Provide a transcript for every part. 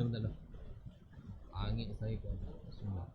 bentar dah. Angin saya kan semua.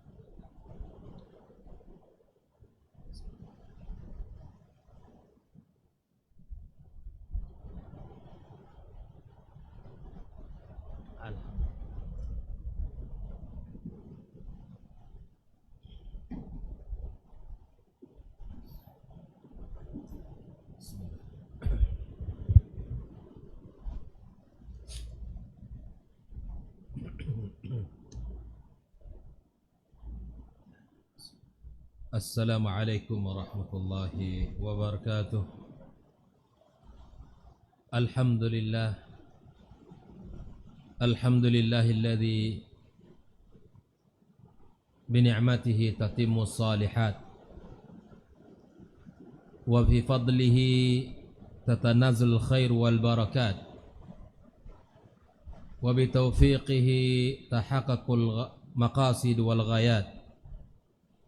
Assalamualaikum warahmatullahi wabarakatuh. Alhamdulillah. Alhamdulillahilladzi bini'matihi tatimmu salihat wa fi fadlihi tatanazzalul khair wal barakat wa bi taufiqihi tahaqqaqul maqasid wal ghayat.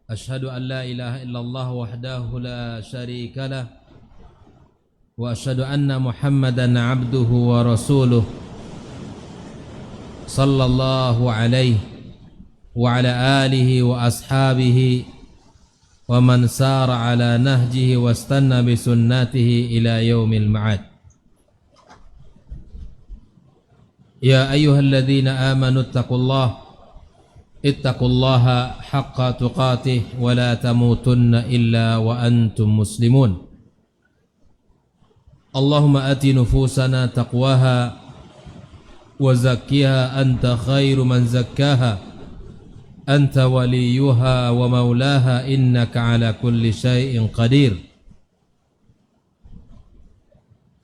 Ashhadu an la ilaha illallah wahdahu la syarika lah wa ashhadu anna Muhammadan abduhu wa rasuluh sallallahu alaihi wa ala alihi wa ashabihi wa man sara ala nahjihi wa istanna bi sunnatihi ila yaumil ma'ad. Ya ayyuhalladzina amanu ittaqullaha haqqa tuqatih wa la tamutunna illa wa antum muslimun. Allahumma ati nufusana taqwaha wa zakkiha anta khairu man zakkaha anta waliyuha wa maulaha innaka ala kulli syai'in qadir.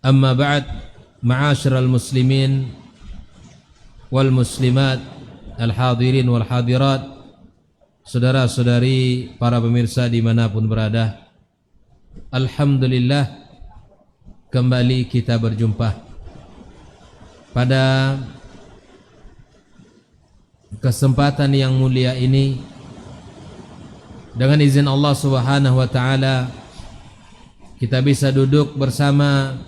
Amma ba'd, ma'asyiral muslimin wal muslimat, al-hadirin wal hadirat, saudara-saudari para pemirsa dimanapun berada, alhamdulillah kembali kita berjumpa pada kesempatan yang mulia ini. Dengan izin Allah Subhanahu wa taala kita bisa duduk bersama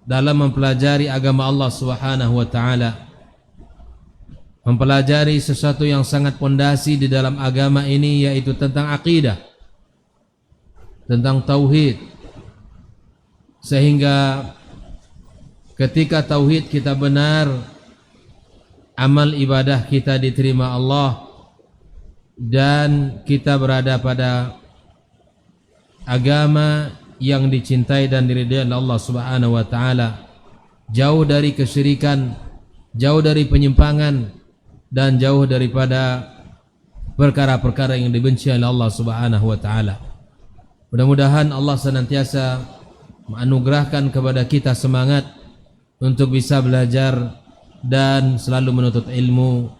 dalam mempelajari agama Allah Subhanahu wa taala, mempelajari sesuatu yang sangat pondasi di dalam agama ini, yaitu tentang akidah, tentang tauhid. Sehingga ketika tauhid kita benar, amal ibadah kita diterima Allah dan kita berada pada agama yang dicintai dan diridai oleh Allah Subhanahu wa taala, jauh dari kesyirikan, jauh dari penyimpangan, dan jauh daripada perkara-perkara yang dibenci oleh Allah Subhanahu wa taala. Mudah-mudahan Allah senantiasa menganugerahkan kepada kita semangat untuk bisa belajar dan selalu menuntut ilmu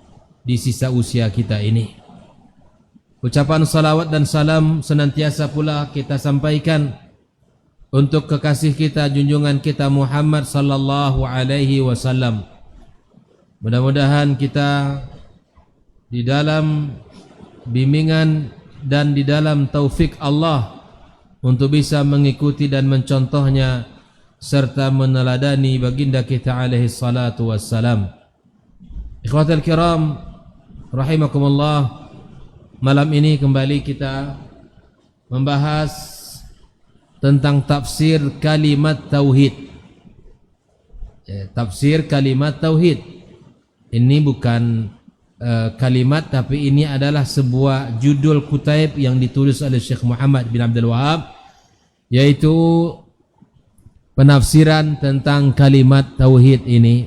di sisa usia kita ini. Ucapan salawat dan salam senantiasa pula kita sampaikan untuk kekasih kita, junjungan kita Muhammad sallallahu alaihi wasallam. Mudah-mudahan kita di dalam bimbingan dan di dalam taufik Allah untuk bisa mengikuti dan mencontohnya serta meneladani baginda kita alaihi salatu wassalam. Ikhwatal kiram rahimakumullah, malam ini kembali kita membahas tentang tafsir kalimat tauhid. Tafsir kalimat tauhid ini bukan kalimat, tapi ini adalah sebuah judul kutaib yang ditulis oleh Syekh Muhammad bin Abdul Wahab, yaitu penafsiran tentang kalimat tauhid ini.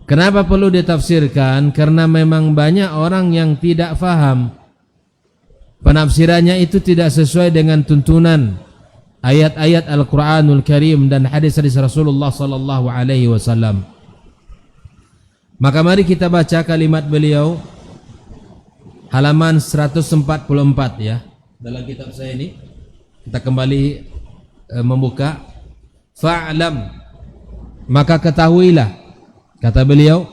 Kenapa perlu ditafsirkan? Karena memang banyak orang yang tidak faham, penafsirannya itu tidak sesuai dengan tuntunan ayat-ayat Al-Quranul Karim dan hadis-hadis Rasulullah sallallahu alaihi wasallam. Maka mari kita baca kalimat beliau, halaman 144 ya, dalam kitab saya ini. Kita kembali membuka. Fa'lam, maka ketahuilah, kata beliau,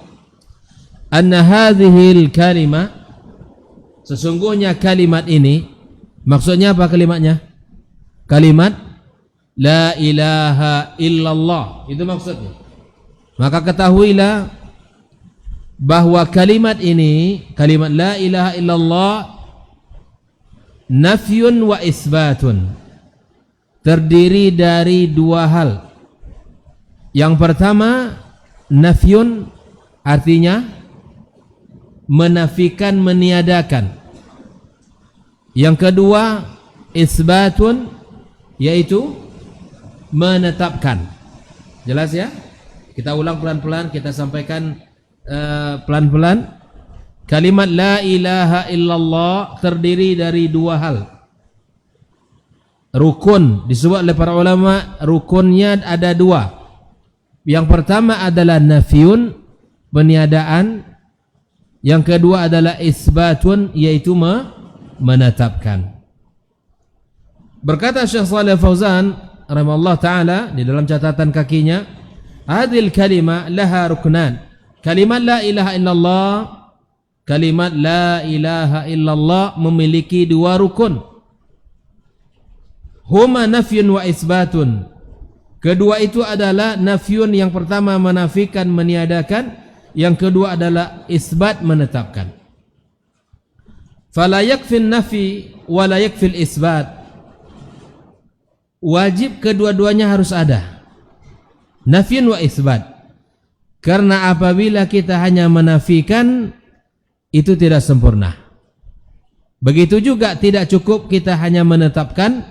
anna hadhil kalimah, sesungguhnya kalimat ini, maksudnya apa kalimatnya? Kalimat la ilaha illallah, itu maksudnya. Maka ketahuilah bahwa kalimat ini, kalimat la ilaha illallah, nafyun wa isbatun, terdiri dari dua hal. Yang pertama, nafyun artinya menafikan, meniadakan. Yang kedua, isbatun, yaitu menetapkan. Jelas ya? Kita ulang pelan-pelan, kita sampaikan pelan-pelan. Kalimat la ilaha illallah terdiri dari dua hal. Rukun, disebut oleh para ulama, rukunnya ada dua. Yang pertama adalah nafyun, peniadaan. Yang kedua adalah isbatun, yaitu menetapkan. Berkata Syekh Shalih Fauzan rahimahullah taala di dalam catatan kakinya, hadhil kalimah laha ruknan. Kalimat la ilaha illallah, kalimat la ilaha illallah memiliki dua rukun. Huma nafyun wa isbatun. Kedua itu adalah nafyun, yang pertama menafikan, meniadakan, yang kedua adalah isbat, menetapkan. Fala yakfin nafi wa la yakfil isbat. Wajib kedua-duanya harus ada, nafyun wa isbat. Karena apabila kita hanya menafikan, itu tidak sempurna. Begitu juga tidak cukup kita hanya menetapkan,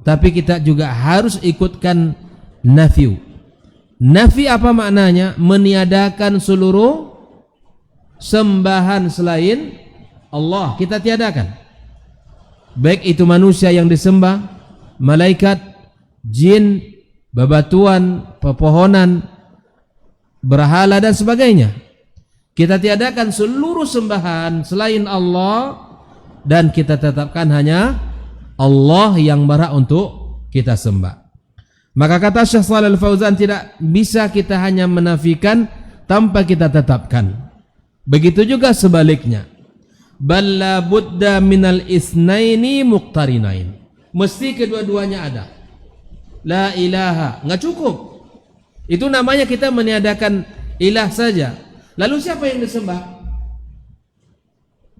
tapi kita juga harus ikutkan nafyu. Nafi apa maknanya? Meniadakan seluruh sembahan selain Allah, kita tiadakan. Baik itu manusia yang disembah, malaikat, jin, bebatuan, pepohonan, berhala dan sebagainya. Kita tiadakan seluruh sembahan selain Allah, dan kita tetapkan hanya Allah yang berhak untuk kita sembah. Maka kata Syekh Shalih Fauzan, tidak bisa kita hanya menafikan tanpa kita tetapkan. Begitu juga sebaliknya. Balla budda minal isnaini muqtarinain. Mesti kedua-duanya ada. La ilaha, enggak cukup. Itu namanya kita meniadakan ilah saja. Lalu siapa yang disembah?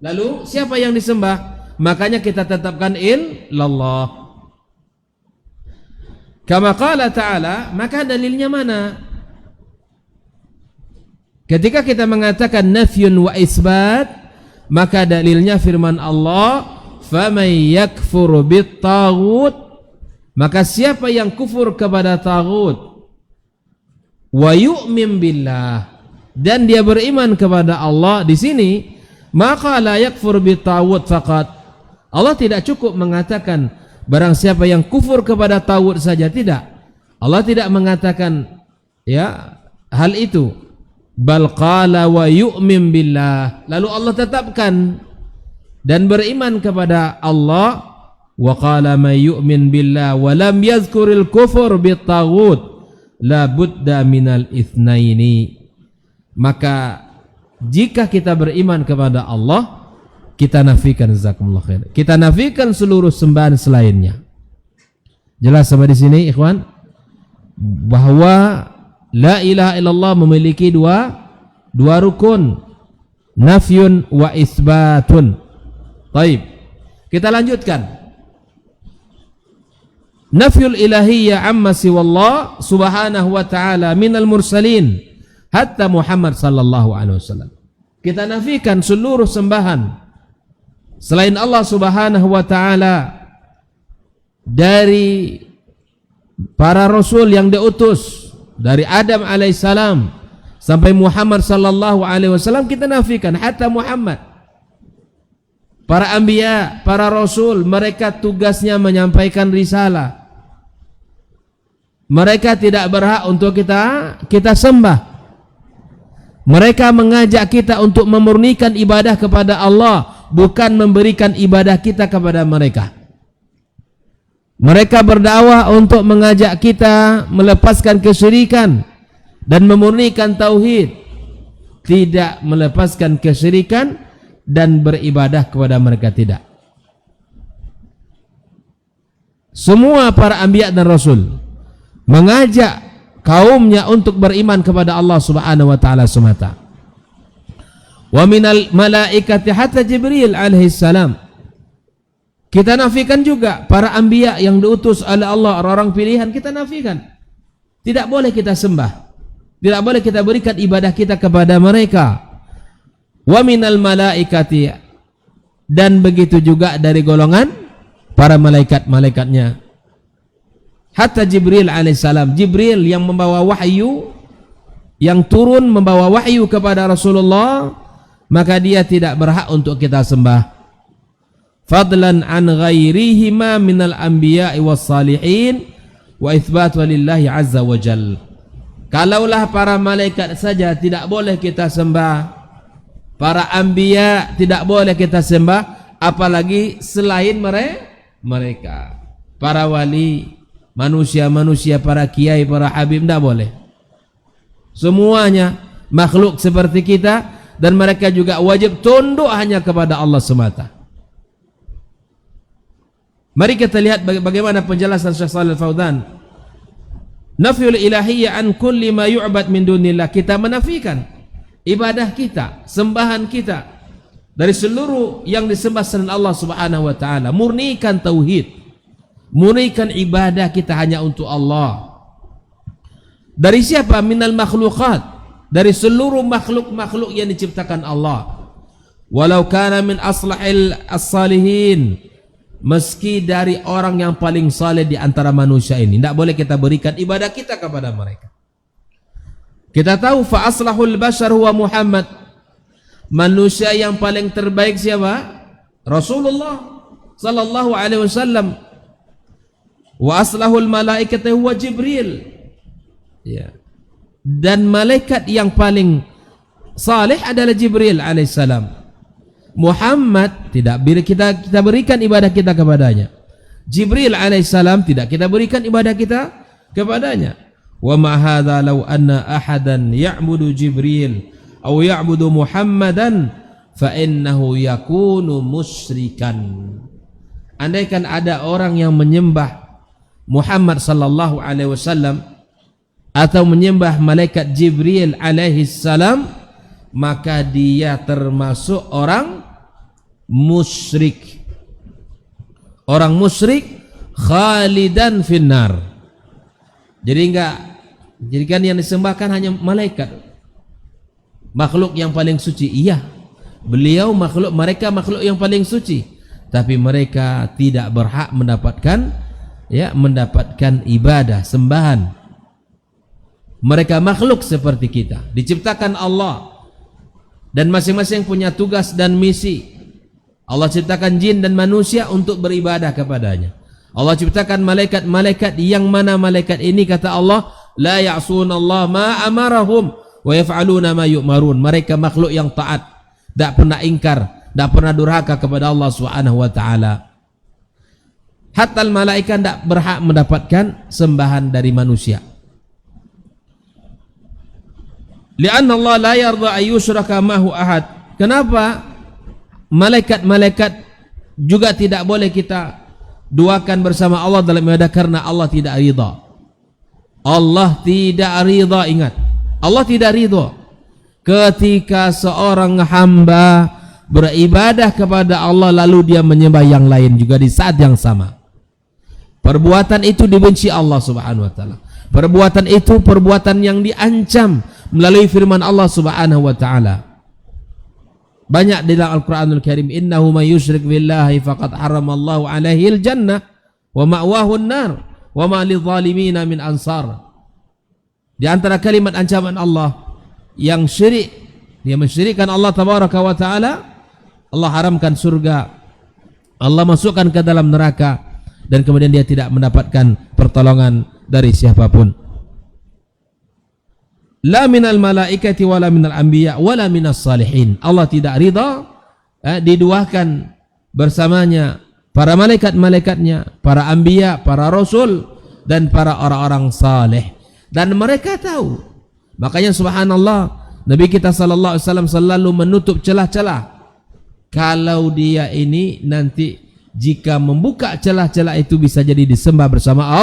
Lalu siapa yang disembah? Makanya kita tetapkan illallah. Kama qala ta'ala, maka dalilnya mana? Ketika kita mengatakan nafyun wa isbat, maka dalilnya firman Allah, faman yakfur bit-taghut, maka siapa yang kufur kepada taghut, wa yu'min billah, dan dia beriman kepada Allah. Di sini maka la yakfur bit-taghut faqat. Allah tidak cukup mengatakan barang siapa yang kufur kepada taghut saja, tidak. Allah tidak mengatakan ya hal itu. Bal qala wa yu'min billah. Lalu Allah tetapkan dan beriman kepada Allah. Wa qala may yu'min billah wa lam yazkuril kufur bit-taghut la budda minal itsnaini. Maka jika kita beriman kepada Allah, kita nafikan, jazakumullah khair, kita nafikan seluruh sembahan selainnya. Jelas sampai di sini ikhwan, bahwa la ilaha illallah memiliki dua rukun, nafyun wa isbatun. Baik, kita lanjutkan. Nafyul ilahiyyah amma siwallah subhanahu wa ta'ala minal mursalin hatta Muhammad sallallahu alaihi wasallam. Kita nafikan seluruh sembahan selain Allah subhanahu wa ta'ala, dari para rasul yang diutus dari Adam alaihissalam sampai Muhammad sallallahu alaihi wasallam, kita nafikan hatta Muhammad. Para anbiya, para rasul, mereka tugasnya menyampaikan risalah. Mereka tidak berhak untuk kita sembah. Mereka mengajak kita untuk memurnikan ibadah kepada Allah, bukan memberikan ibadah kita kepada mereka. Mereka berdakwah untuk mengajak kita melepaskan kesyirikan dan memurnikan tauhid, tidak melepaskan kesyirikan dan beribadah kepada mereka, tidak. Semua para anbiya dan rasul mengajak kaumnya untuk beriman kepada Allah Subhanahu wa taala semata. Wa minal malaikati hatta Jibril alaihi salam. Kita nafikan juga para anbiya yang diutus oleh Allah, orang-orang pilihan, kita nafikan. Tidak boleh kita sembah. Tidak boleh kita berikan ibadah kita kepada mereka. Wa minal malaikati, dan begitu juga dari golongan para malaikat-malaikatnya. Hatta Jibril alaihissalam, Jibril yang membawa wahyu, yang turun membawa wahyu kepada Rasulullah, maka dia tidak berhak untuk kita sembah. Fadlan an ghairihima minal anbiya'i was salihin wa itsbatu lillahi azza wa jalla. Kalaulah para malaikat saja tidak boleh kita sembah, para anbiya tidak boleh kita sembah, apalagi selain mereka. Para wali, manusia-manusia, para kiai, para habib, tidak boleh. Semuanya makhluk seperti kita, dan mereka juga wajib tunduk hanya kepada Allah semata. Mari kita lihat bagaimana penjelasan Syekh Shalih Al-Fauzan. Nafyul ilahiyyah an kulli ma yu'bad min dunillah. Kita menafikan ibadah kita, sembahan kita dari seluruh yang disembah selain Allah Subhanahu wa taala. Murnikan tauhid, murnikan ibadah kita hanya untuk Allah. Dari siapa? Minal makhluqat, dari seluruh makhluk-makhluk yang diciptakan Allah. Walau kana min aslahil as-salihin, meski dari orang yang paling saleh di antara manusia ini, tidak boleh kita berikan ibadah kita kepada mereka. Kita tahu fa aslahul bashar huwa Muhammad. Manusia yang paling terbaik siapa? Rasulullah sallallahu alaihi wasallam. Wa aslahul malaikati huwa Jibril. Ya. Dan malaikat yang paling saleh adalah Jibril alaihissalam. Muhammad tidak kita berikan ibadah kita kepadanya. Jibril alaihissalam tidak kita berikan ibadah kita kepadanya. Wa ma hadza law anna ahadan ya'budu Jibril aw ya'budu Muhammadan fa innahu yakunu musyrikan. Andaikan ada orang yang menyembah Muhammad sallallahu alaihi wasallam atau menyembah malaikat Jibril alaihi salam, maka dia termasuk orang musyrik. Orang musyrik khalidan finnar. Jadi kan yang disembahkan hanya malaikat, makhluk yang paling suci. Iya, beliau makhluk, mereka makhluk yang paling suci, tapi mereka tidak berhak mendapatkan ibadah, sembahan. Mereka makhluk seperti kita, diciptakan Allah, dan masing-masing punya tugas dan misi. Allah ciptakan jin dan manusia untuk beribadah kepadanya. Allah ciptakan malaikat-malaikat, yang mana malaikat ini kata Allah, la ya'sunallaha ma amarahum wa yaf'aluna ma yu'marun. Mereka makhluk yang taat, tidak pernah ingkar, tidak pernah durhaka kepada Allah Subhanahu wa taala. Hatta malaikat tidak berhak mendapatkan sembahan dari manusia. Li'anna Allah la yarda ayyushraka ma'hu ahad. Kenapa? Malaikat-malaikat juga tidak boleh kita duakan bersama Allah dalam ibadah, karena Allah tidak ridha. Allah tidak ridha, ingat. Allah tidak ridha ketika seorang hamba beribadah kepada Allah lalu dia menyembah yang lain juga di saat yang sama. Perbuatan itu dibenci Allah Subhanahu wa taala. Perbuatan itu perbuatan yang diancam melalui firman Allah Subhanahu wa taala. Banyak di dalam Al-Qur'anul Karim, innahu may yusyrik billahi faqad haramallahu alaihi al-jannah wa ma'wahu an-nar wa ma lidh-dhalimin min ansar. Di antara kalimat ancaman Allah yang syirik, dia mensyirikkan Allah tabaraka wa taala, Allah haramkan surga, Allah masukkan ke dalam neraka, dan kemudian dia tidak mendapatkan pertolongan dari siapapun. La minal malaikati wala minal anbiya wala minas salihin. Allah tidak ridha diduakan bersamanya para malaikat-malaikatnya, para anbiya, para rasul, dan para orang-orang saleh. Dan mereka tahu. Makanya subhanallah, Nabi kita sallallahu alaihi wasallam selalu menutup celah-celah. Kalau dia ini nanti jika membuka celah-celah itu bisa jadi disembah bersama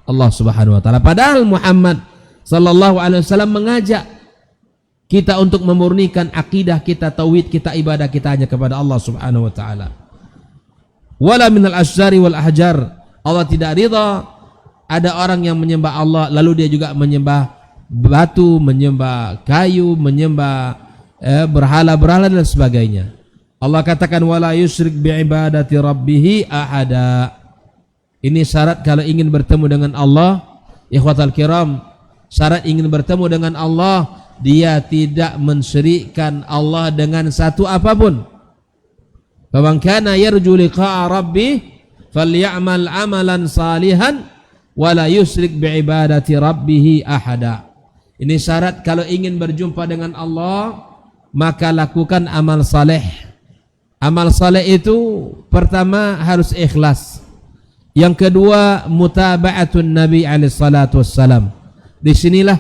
Allah Subhanahu wa taala. Padahal Muhammad sallallahu alaihi wasallam mengajak kita untuk memurnikan akidah kita, tauhid kita, ibadah kita hanya kepada Allah Subhanahu wa taala. Wala minal asyari wal ahjar. Allah tidak ridha ada orang yang menyembah Allah lalu dia juga menyembah batu, menyembah kayu, menyembah berhala-berhala dan sebagainya. Allah katakan wala yusyrik bi'ibadati rabbih ahada. Ini syarat kalau ingin bertemu dengan Allah, ikhwatal kiram, syarat ingin bertemu dengan Allah, dia tidak mensyirikkan Allah dengan satu apapun. Faman kana yarju liqa'a rabbih falyamal amalan salihan wala yusyrik bi'ibadati rabbih ahada. Ini syarat kalau ingin berjumpa dengan Allah, maka lakukan amal saleh. Amal saleh itu pertama harus ikhlas. Yang kedua mutaba'atun Nabi alaihi salatu wassalam. Disinilah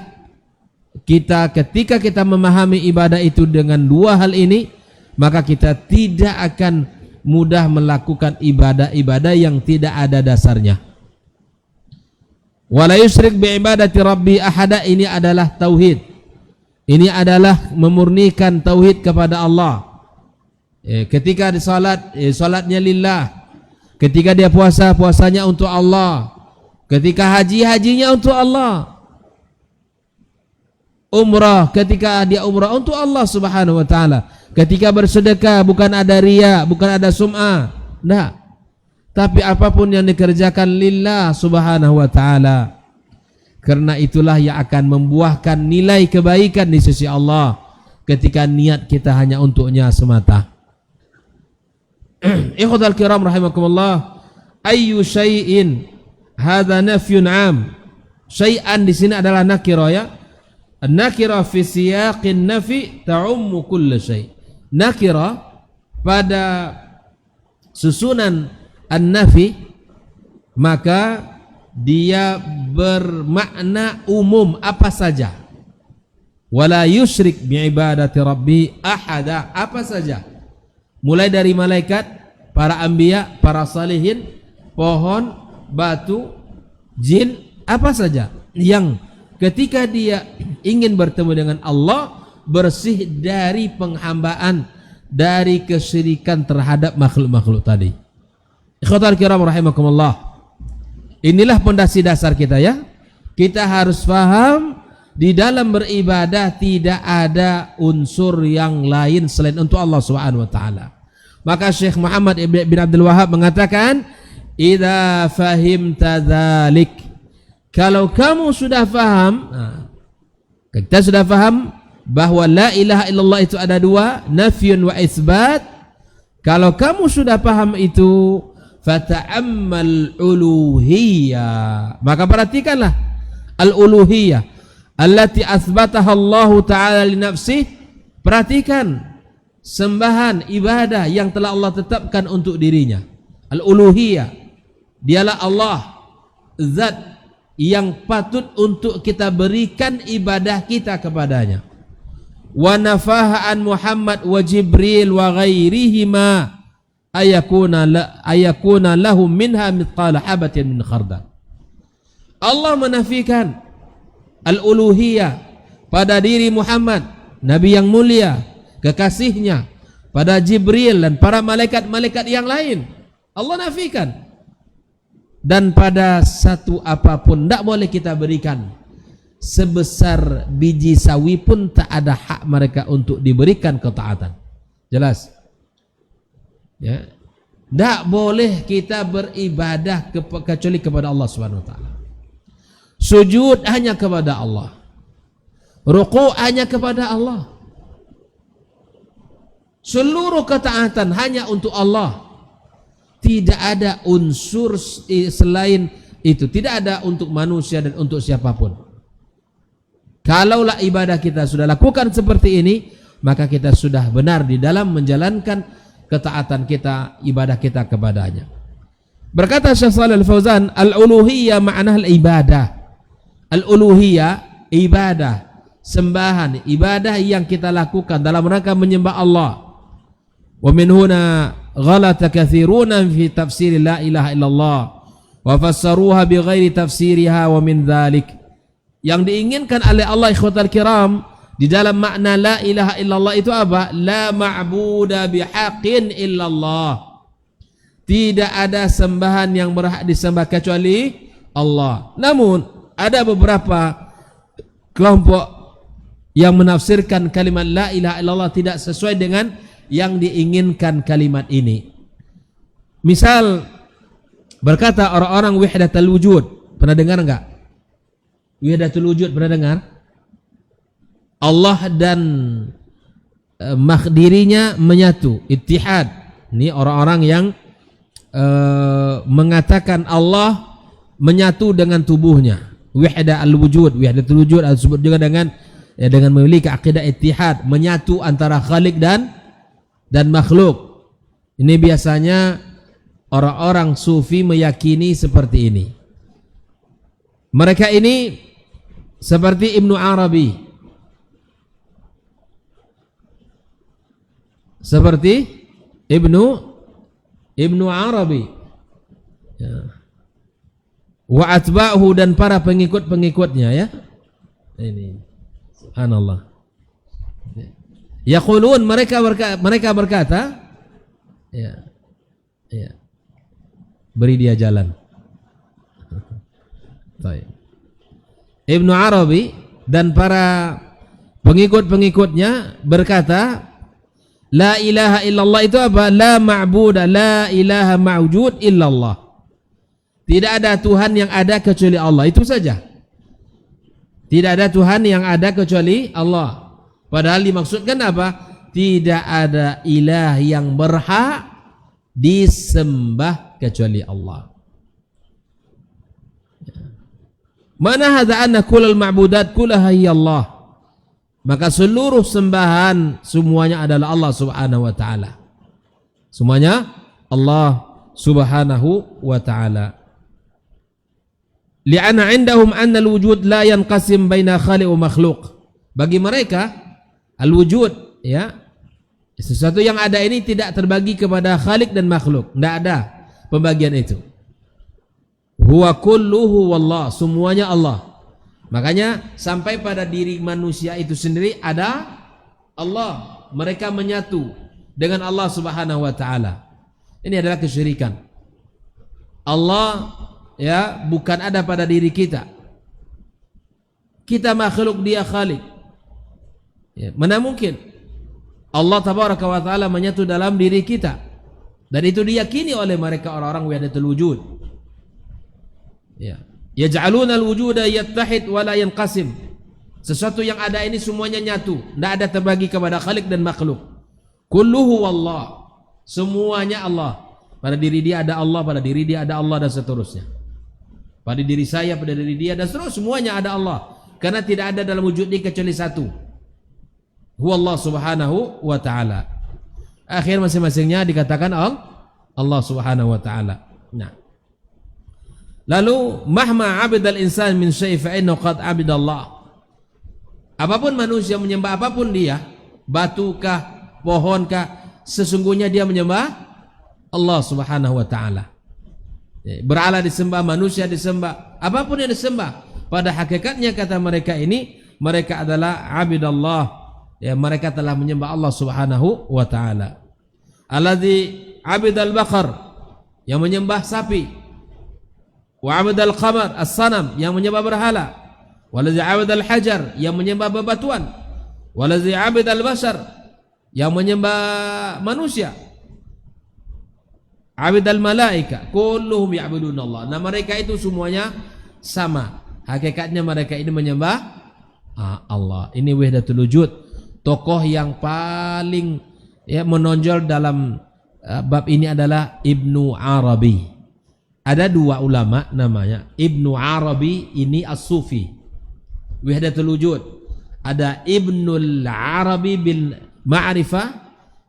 kita ketika kita memahami ibadah itu dengan dua hal ini, maka kita tidak akan mudah melakukan ibadah-ibadah yang tidak ada dasarnya. Wala yusyrik bi'ibadati rabbi ahada, ini adalah tauhid. Ini adalah memurnikan tauhid kepada Allah. Ketika di salat, salatnya lillah. Ketika dia puasa, puasanya untuk Allah. Ketika haji, hajinya untuk Allah. Umrah, ketika dia umrah untuk Allah Subhanahu wa taala. Ketika bersedekah bukan ada riya, bukan ada sum'ah. Enggak. Tapi apapun yang dikerjakan lillah Subhanahu wa taala. Karena itulah yang akan membuahkan nilai kebaikan di sisi Allah ketika niat kita hanya untuknya semata. Ikhwatal kiram rahimakumullah, ayyu syai'in hadza nafyun 'am. Syai'an di sini adalah nakirah ya. An-nakirah fi siyaqin nafi ta'ummu kull syai'. Nakirah pada susunan an-nafi maka dia bermakna umum apa saja. Wala yusyrik bi'ibadati rabbi ahada, apa saja. Mulai dari malaikat, para anbiya, para salihin, pohon, batu, jin, apa saja yang ketika dia ingin bertemu dengan Allah bersih dari penghambaan, dari kesyirikan terhadap makhluk-makhluk tadi. Ikhwatal kiram rahimakumullah, inilah pondasi dasar kita ya. Kita harus paham di dalam beribadah tidak ada unsur yang lain selain untuk Allah Subhanahu wa taala. Maka Syekh Muhammad bin Abdul Wahhab mengatakan, "Idza fahimta dzalik." Kalau kamu sudah faham, kita sudah faham bahwa la ilaha illallah itu ada dua, nafyun wa isbat. Kalau kamu sudah paham itu, fata'ammal uluhiyah. Maka perhatikanlah al-uluhiyah allati asbataha Allah Ta'ala li nafsih. Perhatikan sembahan ibadah yang telah Allah tetapkan untuk dirinya. Al-uluhiyah, dialah Allah, zat yang patut untuk kita berikan ibadah kita kepadanya. Wa nafaha an Muhammad wa Jibril wa ghairihima ayakuna lahum minha mithqala habatin min khardal. Allah menafikan al-uluhiyah pada diri Muhammad, Nabi yang mulia, kekasihnya, pada Jibril dan para malaikat-malaikat yang lain. Allah nafikan. Dan pada satu apapun tidak boleh kita berikan. Sebesar biji sawi pun tak ada hak mereka untuk diberikan ketaatan. Jelas? Ya. Tidak boleh kita beribadah kecuali kepada Allah Subhanahu wa taala. Sujud hanya kepada Allah. Ruku' hanya kepada Allah. Seluruh ketaatan hanya untuk Allah. Tidak ada unsur selain itu. Tidak ada untuk manusia dan untuk siapapun. Kalaulah ibadah kita sudah lakukan seperti ini, maka kita sudah benar di dalam menjalankan ketaatan kita, ibadah kita kepadanya. Berkata Syekh Shalih Al-Fauzan, al-uluhiyah ma'nah al-ibadah. Al-uluhiyah, ibadah, sembahan, ibadah yang kita lakukan dalam rangka menyembah Allah. Wa min huna ghalata katsiruna fi tafsir la ilaha illallah wa fassaruha bighairi tafsiriha wa min dzalik. Yang diinginkan oleh Allah ikhwatal kiram di dalam makna la ilaha illallah itu apa? La ma'buda bihaqqin illallah. Tidak ada sembahan yang berhak disembah kecuali Allah. Namun ada beberapa kelompok yang menafsirkan kalimat la ilaha illallah tidak sesuai dengan yang diinginkan kalimat ini. Misal berkata orang-orang wahdatul wujud. Pernah dengar enggak? Wahdatul wujud pernah dengar? Allah dan dirinya menyatu, ittihad. Ini orang-orang yang mengatakan Allah menyatu dengan tubuhnya. Wahdatul wujud, wahdatul wujud disebut juga dengan memiliki akidah ittihad, menyatu antara Khalik dan makhluk. Ini biasanya orang-orang sufi meyakini seperti ini. Mereka ini seperti Ibnu Arabi, seperti Ibnu Arabi, ya. Wa atba'uhu dan para pengikut-pengikutnya, ya. Ini subhanallah. Yaqulun mereka berkata, ya. Ya. Beri dia jalan. Baik. Ibnu Arabi dan para pengikut-pengikutnya berkata, la ilaha illallah itu apa? La ma'buda, la ilaha ma'wujud illallah. Tidak ada Tuhan yang ada kecuali Allah. Itu saja. Tidak ada Tuhan yang ada kecuali Allah. Padahal dimaksudkan apa? Tidak ada ilah yang berhak disembah kecuali Allah. Mana hadza anna kullal ma'budat kullaha Allah. Maka seluruh sembahan semuanya adalah Allah Subhanahu wa taala. Semuanya Allah Subhanahu wa taala. Li'anna 'indahum anna al-wujud la yanqasim baina khaliq wa makhluq. Bagi mereka al-wujud, ya, sesuatu yang ada ini tidak terbagi kepada khalik dan makhluk. Tidak ada pembagian itu. Huwa kulluhu wallah, semuanya Allah. Makanya sampai pada diri manusia itu sendiri ada Allah. Mereka menyatu dengan Allah Subhanahu wa taala. Ini adalah kesyirikan. Allah, ya, bukan ada pada diri kita. Kita makhluk, dia khalik. Ya, mana mungkin Allah tabaraka wa taala menyatu dalam diri kita. Dan itu diyakini oleh mereka orang-orang wahdatul wujud. Ya. Yaj'aluna al-wujuda yattahid wa la yanqasim. Sesuatu yang ada ini semuanya nyatu, tidak ada terbagi kepada khalik dan makhluk. Kulluhu wallah. Semuanya Allah. Pada diri dia ada Allah, pada diri dia ada Allah, dan seterusnya. Pada diri saya, pada diri dia, dan seterusnya semuanya ada Allah. Karena tidak ada dalam wujud dia kecuali satu. Huwa Allah Subhanahu wa ta'ala. Akhir masing-masingnya dikatakan Allah Subhanahu wa ta'ala. Nah. Lalu mahma abidal insan min syai' fa innahu qad abidallah. Apapun manusia menyembah apapun dia, batukah, pohonkah, sesungguhnya dia menyembah Allah Subhanahu wa ta'ala. Berala disembah, manusia disembah, apapun yang disembah, pada hakikatnya kata mereka ini, mereka adalah abidallah. Ya, mereka telah menyembah Allah Subhanahu wa ta'ala. Alladzi abidal baqar, yang menyembah sapi. Wa abidal qamar, as-sanam, yang menyembah berhala. Waladzi abidal hajar, yang menyembah bebatuan. Waladzi abidal bashar, yang menyembah manusia. Abidal malaika, kulluhum ya'buduna Allah. Nah, mereka itu semuanya sama. Hakikatnya mereka ini menyembah Allah. Ini wahdatul wujud. Tokoh yang paling, ya, menonjol dalam bab ini adalah Ibnu Arabi. Ada dua ulama namanya Ibnu Arabi, ini as-Sufi, wahdatul wujud. Ada Ibnul Arabi bil Ma'rifah,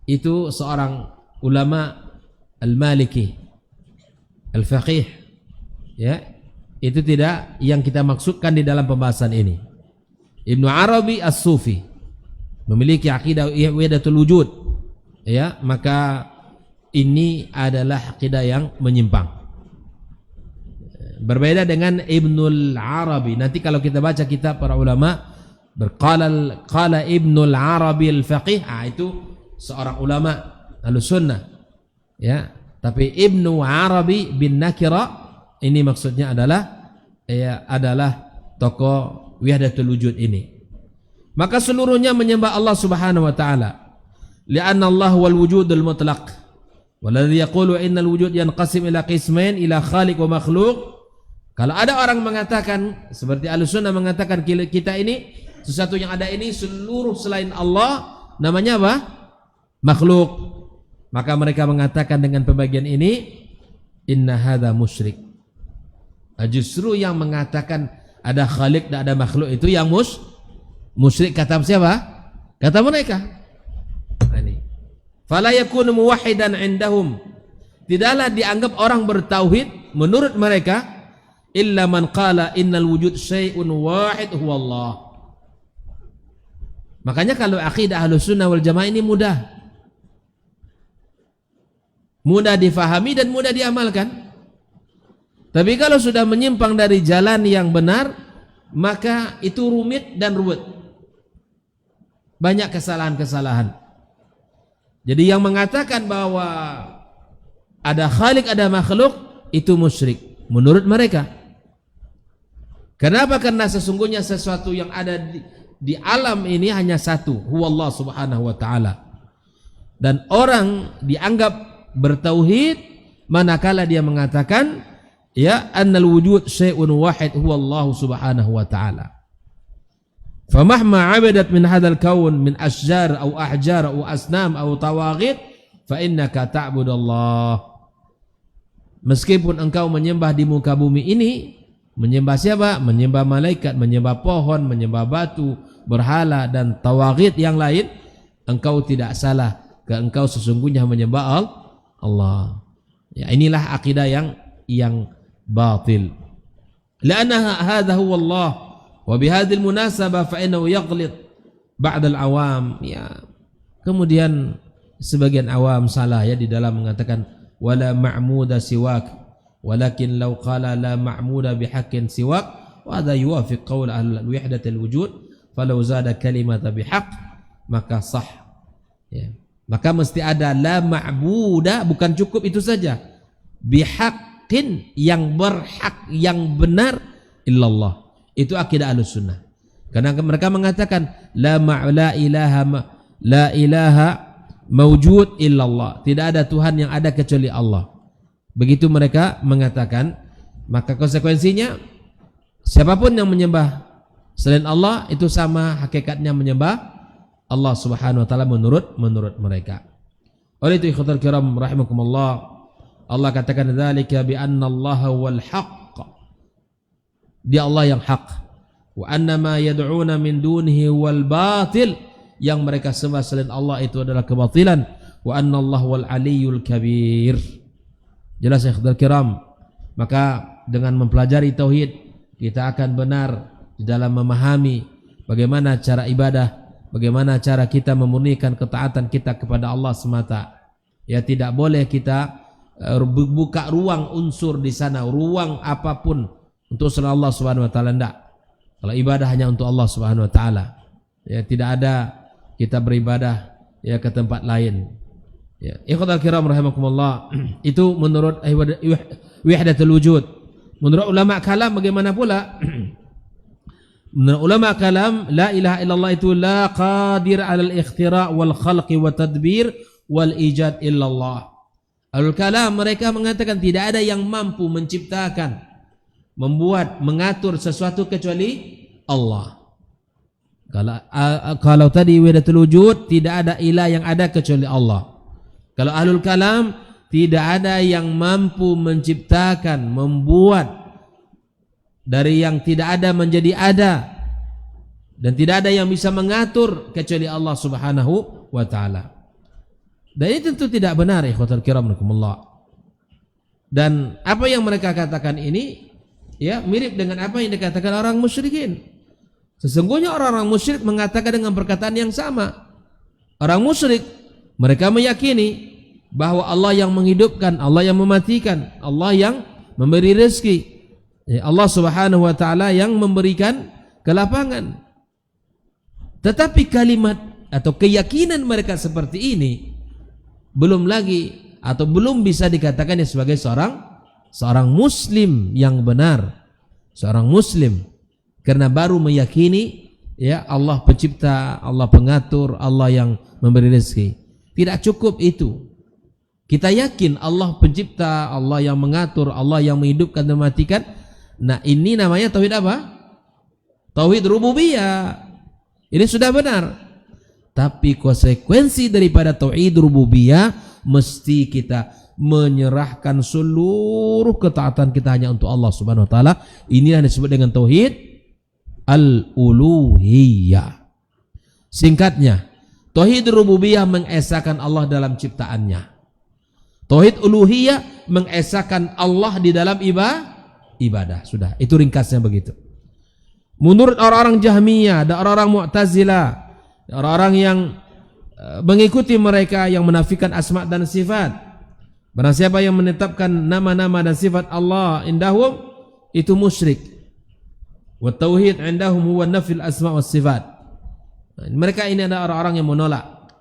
itu seorang ulama al-Maliki, al-Faqih, ya. Itu tidak yang kita maksudkan di dalam pembahasan ini. Ibnu Arabi as-Sufi memiliki akidah wahdatul wujud, ya, maka ini adalah akidah yang menyimpang. Berbeda dengan Ibnul Arabi. Nanti kalau kita baca kitab para ulama, qala Ibnul Arabi al-Faqih, itu seorang ulama Ahlussunnah. Ya, tapi Ibnu Arabi bin Nakira ini maksudnya adalah tokoh Wahdatul Wujud ini. Maka seluruhnya menyembah Allah Subhanahu wa taala. Li'anna Allah wal wujudul mutlaq. Walladhi yaqulu innal wujud yanqasim ila qismain, ila khaliq wa makhluq. Kalau ada orang mengatakan seperti Ahlussunnah mengatakan kita ini sesuatu yang ada ini seluruh selain Allah namanya apa? Makhluk. Maka mereka mengatakan dengan pembagian ini inna hadza musyrik. Justru yang mengatakan ada khaliq dan ada makhluk itu yang musyrik. Kata siapa? Kata mereka. Ini. Fala yakunu muwahhidan indahum. Tidaklah dianggap orang bertauhid menurut mereka illa man qala innal wujud syai'un wahid huwa Allah. Makanya kalau akidah Ahlussunnah wal Jamaah ini mudah difahami dan mudah diamalkan. Tapi kalau sudah menyimpang dari jalan yang benar, maka itu rumit dan ruwet. Banyak kesalahan-kesalahan. Jadi yang mengatakan bahwa ada khalik, ada makhluk, itu musyrik menurut mereka. Kenapa? Karena sesungguhnya sesuatu yang ada di alam ini hanya satu, huwallah subhanahu wa ta'ala. Dan orang dianggap bertauhid manakala dia mengatakan ya annal wujud syai'un wahid huwallahu subhanahu wa ta'ala. Famahma 'abadat min hadzal kaun min asjar aw ahjar aw asnam aw tawaghit fa innaka ta'budallah. Meskipun engkau menyembah di muka bumi ini, menyembah siapa? Menyembah malaikat, menyembah pohon, menyembah batu, berhala dan tawaghit yang lain, engkau tidak salah, engkau sesungguhnya menyembah Allah. Ya, inilah akidah yang batil. La'anna hadha huwa Allah wa bihadhil munasabah fa innahu yaghlit ba'd al-awam. Ya. Kemudian sebagian awam salah ya di dalam mengatakan wala ma'muda siwak, walakin law qala la ma'muda bihaqqin siwak wa hadha yuwafiq qaul al-wahdatul wujud falau zada kalimata bihaq maka sah. Ya. Maka mesti ada la ma'buda, bukan cukup itu saja, bihaqqin yang berhak yang benar illallah. Itu akidah Ahlussunnah. Karena mereka mengatakan la ilaha mawjud illallah. Tidak ada Tuhan yang ada kecuali Allah. Begitu mereka mengatakan, maka konsekuensinya siapapun yang menyembah selain Allah itu sama hakikatnya menyembah Allah Subhanahu wa taala menurut mereka. Oleh itu ikhwatal kiram rahimakumullah, Allah katakan dzalika bi anna Allah wal haqq. Dia Allah yang hak. Wa anna ma yad'una min dunihi wal batil. Yang mereka sembah selain Allah itu adalah kebatilan. Wa anna Allah wal aliyyul kabir. Jelas ikhwatal kiram. Maka dengan mempelajari tauhid kita akan benar di dalam memahami bagaimana cara ibadah, bagaimana cara kita memurnikan ketaatan kita kepada Allah semata. Ya, tidak boleh kita buka ruang unsur di sana, ruang apapun untuk selain Allah Subhanahu wa taala, enggak. Kalau ibadah hanya untuk Allah Subhanahu wa taala. Ya, tidak ada kita beribadah ya ke tempat lain. Ya, ikhwatal kiram rahimakumullah, itu menurut wahdatul wujud. Menurut ulama kalam bagaimana pula? Menurut ulama kalam, la ilaha illallah itu la qadir 'alal ikhtira' wal khalqi wa tadbir wal ijad illallah. Al-kalam mereka mengatakan tidak ada yang mampu menciptakan, membuat, mengatur sesuatu kecuali Allah. Kalau tadi wahdatul wujud tidak ada ilah yang ada kecuali Allah. Kalau ahlul kalam tidak ada yang mampu menciptakan, membuat dari yang tidak ada menjadi ada, dan tidak ada yang bisa mengatur kecuali Allah Subhanahu wa taala. Dan ini tentu tidak benar ikhwatul kiram rahimakumullah. Dan apa yang mereka katakan ini ya mirip dengan apa yang dikatakan orang musyrikin. Sesungguhnya orang-orang musyrik mengatakan dengan perkataan yang sama. Orang musyrik mereka meyakini bahwa Allah yang menghidupkan, Allah yang mematikan, Allah yang memberi rezeki. Ya, Allah Subhanahu wa taala yang memberikan kelapangan. Tetapi kalimat atau keyakinan mereka seperti ini belum lagi atau belum bisa dikatakan sebagai seorang muslim yang benar, seorang muslim, karena baru meyakini ya Allah pencipta, Allah pengatur, Allah yang memberi rezeki. Tidak cukup itu. Kita yakin Allah pencipta, Allah yang mengatur, Allah yang menghidupkan dan mematikan. Nah, ini namanya tauhid apa? Tauhid rububiyah. Ini sudah benar. Tapi konsekuensi daripada tauhid rububiyah mesti kita menyerahkan seluruh ketaatan kita hanya untuk Allah Subhanahu wa taala. Ini yang disebut dengan tauhid al-uluhiyah. Singkatnya, tauhid rububiyah mengesahkan Allah dalam ciptaannya. Tauhid uluhiyah mengesahkan Allah di dalam ibadah. Sudah, itu ringkasnya begitu. Menurut orang-orang Jahmiyah, ada orang-orang Mu'tazilah, orang-orang yang mengikuti mereka yang menafikan asma dan sifat. Barang siapa yang menetapkan nama-nama dan sifat Allah indahum, itu musyrik. Wa tauhid indahum huwa nafil asma was sifat. Mereka ini adalah orang-orang yang menolak,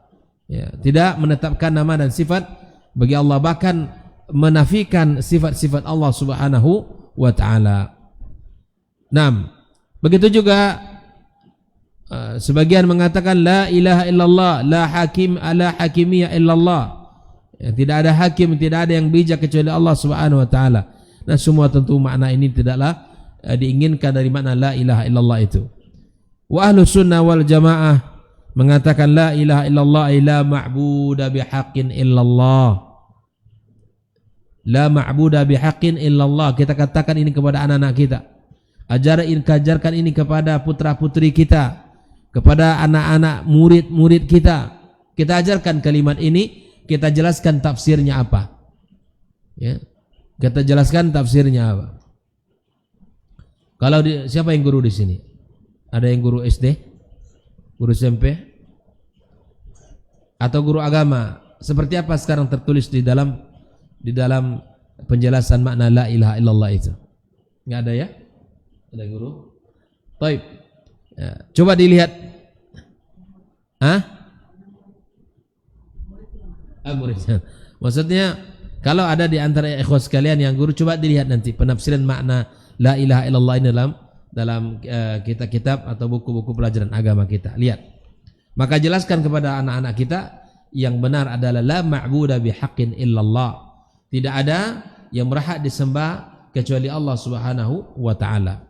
ya, tidak menetapkan nama dan sifat bagi Allah, bahkan menafikan sifat-sifat Allah Subhanahu wa taala. Nah, begitu juga sebagian mengatakan la ilaha illallah, la hakim ala hakimiyah illallah. Ya, tidak ada hakim, tidak ada yang bijak kecuali Allah Subhanahu wa taala. Nah, semua tentu makna ini tidaklah diinginkan dari makna la ilaha illallah itu. Wa ahlus sunnah wal jamaah mengatakan la ilaha illallah la ma'buda bihaqqin illallah. La ma'buda bihaqqin illallah. Kita katakan ini kepada anak-anak kita. Ajarkan ini kepada putra-putri kita, kepada anak-anak murid-murid kita. Kita ajarkan kalimat ini, kita jelaskan tafsirnya apa. Ya. Kita jelaskan tafsirnya apa. Kalau siapa yang guru di sini? Ada yang guru SD? Guru SMP? Atau guru agama? Seperti apa sekarang tertulis di dalam penjelasan makna la ilaha illallah itu? Enggak ada ya? Ada guru? Baik. Ya, coba dilihat. Murid. Maksudnya kalau ada di antara ikhwas sekalian yang guru, coba dilihat nanti penafsiran makna la ilaha illallah ini dalam kitab-kitab atau buku-buku pelajaran agama kita. Lihat. Maka jelaskan kepada anak-anak kita yang benar adalah la ma'buda bihaqqin illallah. Tidak ada yang berhak disembah kecuali Allah Subhanahu wa taala.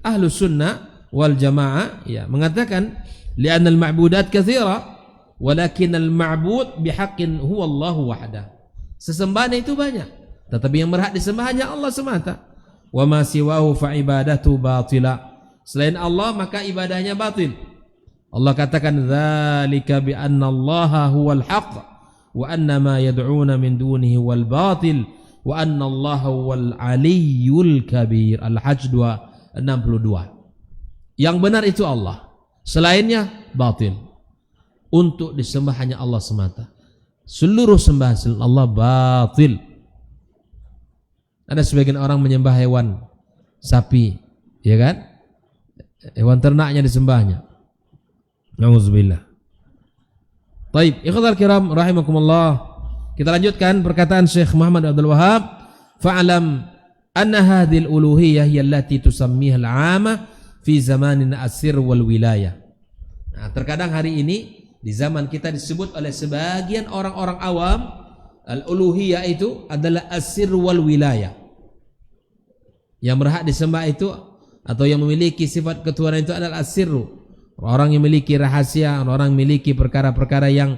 Ahlus sunnah wal jamaah ya mengatakan li'anna al-ma'budat katsira walakin al-ma'bud bihaqqin huwa Allah wahdah. Sesembahan itu banyak, tetapi yang berhak disembah hanya Allah semata. Wa ma siwahu fa ibadatu batila. Selain Allah maka ibadahnya batil. Allah katakan dzalika bi anna Allaha huwal haqq wa anna ma yad'una min dunihi wal batil wa anna Allaha huwal aliyyul kabir. Al-Hajj 262. Yang benar itu Allah, selainnya batil. Untuk disembah hanya Allah semata. Seluruh sembahan selain Allah batil. Ada sebagian orang menyembah hewan, sapi, ya kan? Hewan ternaknya disembahnya. Nauzubillah. Baik, ikhwatal kiram rahimakumullah. Kita lanjutkan perkataan Syekh Muhammad Abdul Wahhab, fa'lam anna hadhil uluhiyah hiya allati tusammiha al-'amah fi zamanina as-sirr wal wilayah. Nah, terkadang hari ini di zaman kita disebut oleh sebagian orang-orang awam al-uluhiyah itu adalah as-sirr wal wilayah. Yang berhak disembah itu atau yang memiliki sifat ketuhanan itu adalah as-sirru. Orang yang memiliki rahasia, orang yang memiliki perkara-perkara yang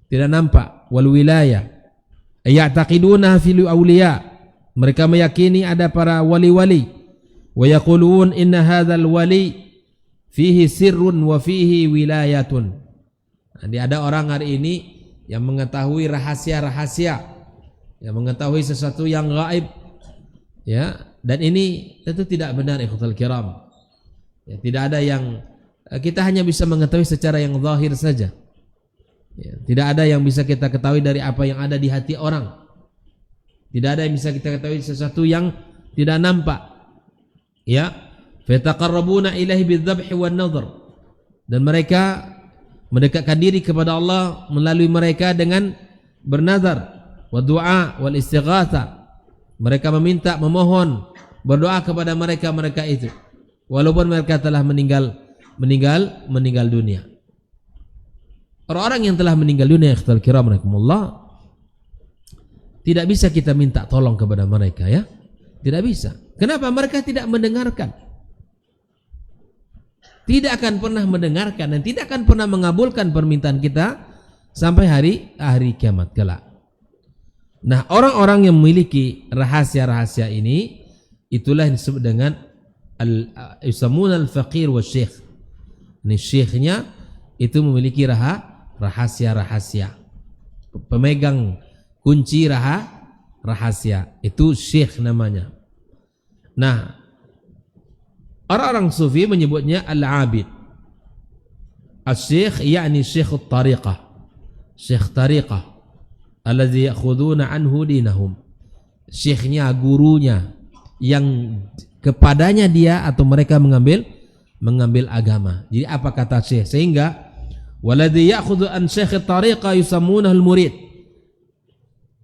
tidak nampak. Wal wilayah. Ya'taqiduna fil awliya. Mereka meyakini ada para wali-wali. Wa yaqulun inna hadzal wali fihi sirrun wa fihi wilayatun. Jadi ada orang hari ini yang mengetahui rahasia-rahasia, yang mengetahui sesuatu yang gaib, ya, dan ini tentu tidak benar ikhwatul kiram. Ya, tidak ada yang kita hanya bisa mengetahui secara yang zahir saja. Ya, tidak ada yang bisa kita ketahui dari apa yang ada di hati orang. Tidak ada yang bisa kita ketahui sesuatu yang tidak nampak. ya, fataqarrabuna ilaihi bidzabhi wan nadhr, dan mereka mendekatkan diri kepada Allah melalui mereka dengan bernazar, wa du'a wal istighatha, mereka meminta, memohon, berdoa kepada mereka itu walaupun mereka telah meninggal dunia. Orang-orang yang telah meninggal dunia, ikhtal kiram rahimakumullah, tidak bisa kita minta tolong kepada mereka, ya. Tidak bisa. Kenapa? Mereka tidak mendengarkan. Tidak akan pernah mendengarkan dan tidak akan pernah mengabulkan permintaan kita sampai hari kiamat kelak. Nah, orang-orang yang memiliki rahasia-rahasia ini, itulah yang disebut dengan al-yusammun al-faqir wa syekh. Ini syekhnya itu memiliki rahasia-rahasia. Pemegang kunci rahasia itu syekh namanya. Nah, orang-orang sufi menyebutnya al-abid. Al-syekh yakni syekh at-tariqah. Syekh tariqah alladzi ya'khuduna anhu dinahum. Syekhnya, gurunya yang kepadanya dia atau mereka mengambil agama. Jadi apa kata syekh? Sehingga waladzi ya'khudhu an syekh at-tariqah yusammunahu al-murid.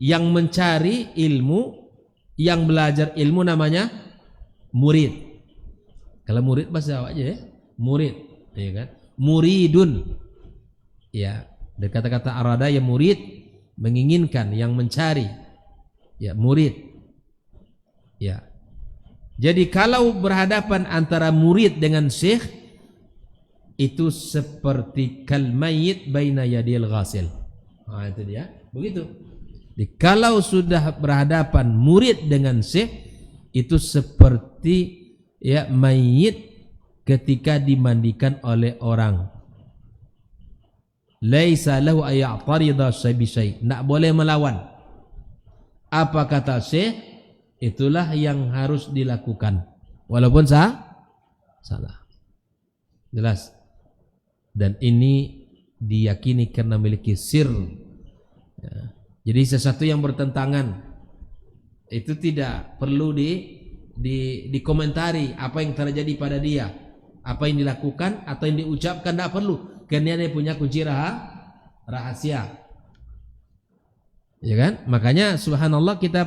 Yang mencari ilmu, yang belajar ilmu namanya murid. Kalau murid bahasa Jawa aja ya, murid, ya kan? Muridun. Ya, dari kata-kata arada yang murid, menginginkan, yang mencari. Ya, murid. Ya. Jadi kalau berhadapan antara murid dengan syekh, itu seperti kal mayyit baina yadil ghasil. Nah, itu dia. Begitu. Jadi, kalau sudah berhadapan murid dengan syekh, itu seperti ya mayit ketika dimandikan oleh orang. Laisa lahu ay'tarida bi syai'. Enggak boleh melawan. Apa kata syekh, itulah yang harus dilakukan. Walaupun salah. Jelas. Dan ini diyakini karena memiliki sir. Ya. Jadi sesuatu yang bertentangan itu tidak perlu dikomentari apa yang terjadi pada dia, apa yang dilakukan atau yang diucapkan, tidak perlu, karena dia punya kunci rahasia, ya kan? Makanya subhanallah, kita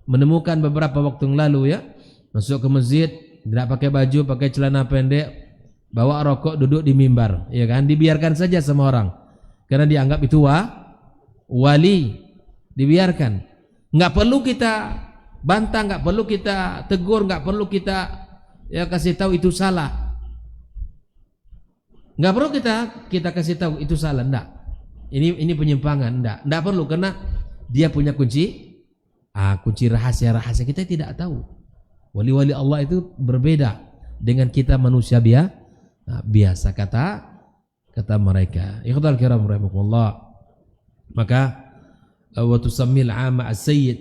menemukan beberapa waktu yang lalu, ya, masuk ke masjid tidak pakai baju, pakai celana pendek, bawa rokok, duduk di mimbar, ya kan? Dibiarkan saja sama orang karena dianggap itu wali, dibiarkan. Nggak perlu kita bantah, nggak perlu kita tegur, nggak perlu kita ya kasih tahu itu salah. Nggak perlu kita kasih tahu itu salah, enggak. Ini penyimpangan, enggak perlu, karena dia punya kunci rahasia kita tidak tahu. Wali-wali Allah itu berbeda dengan kita manusia biasa, kata mereka. Ikhtal kiram rahimakumullah. Maka wa tusammil 'ama as-sayyid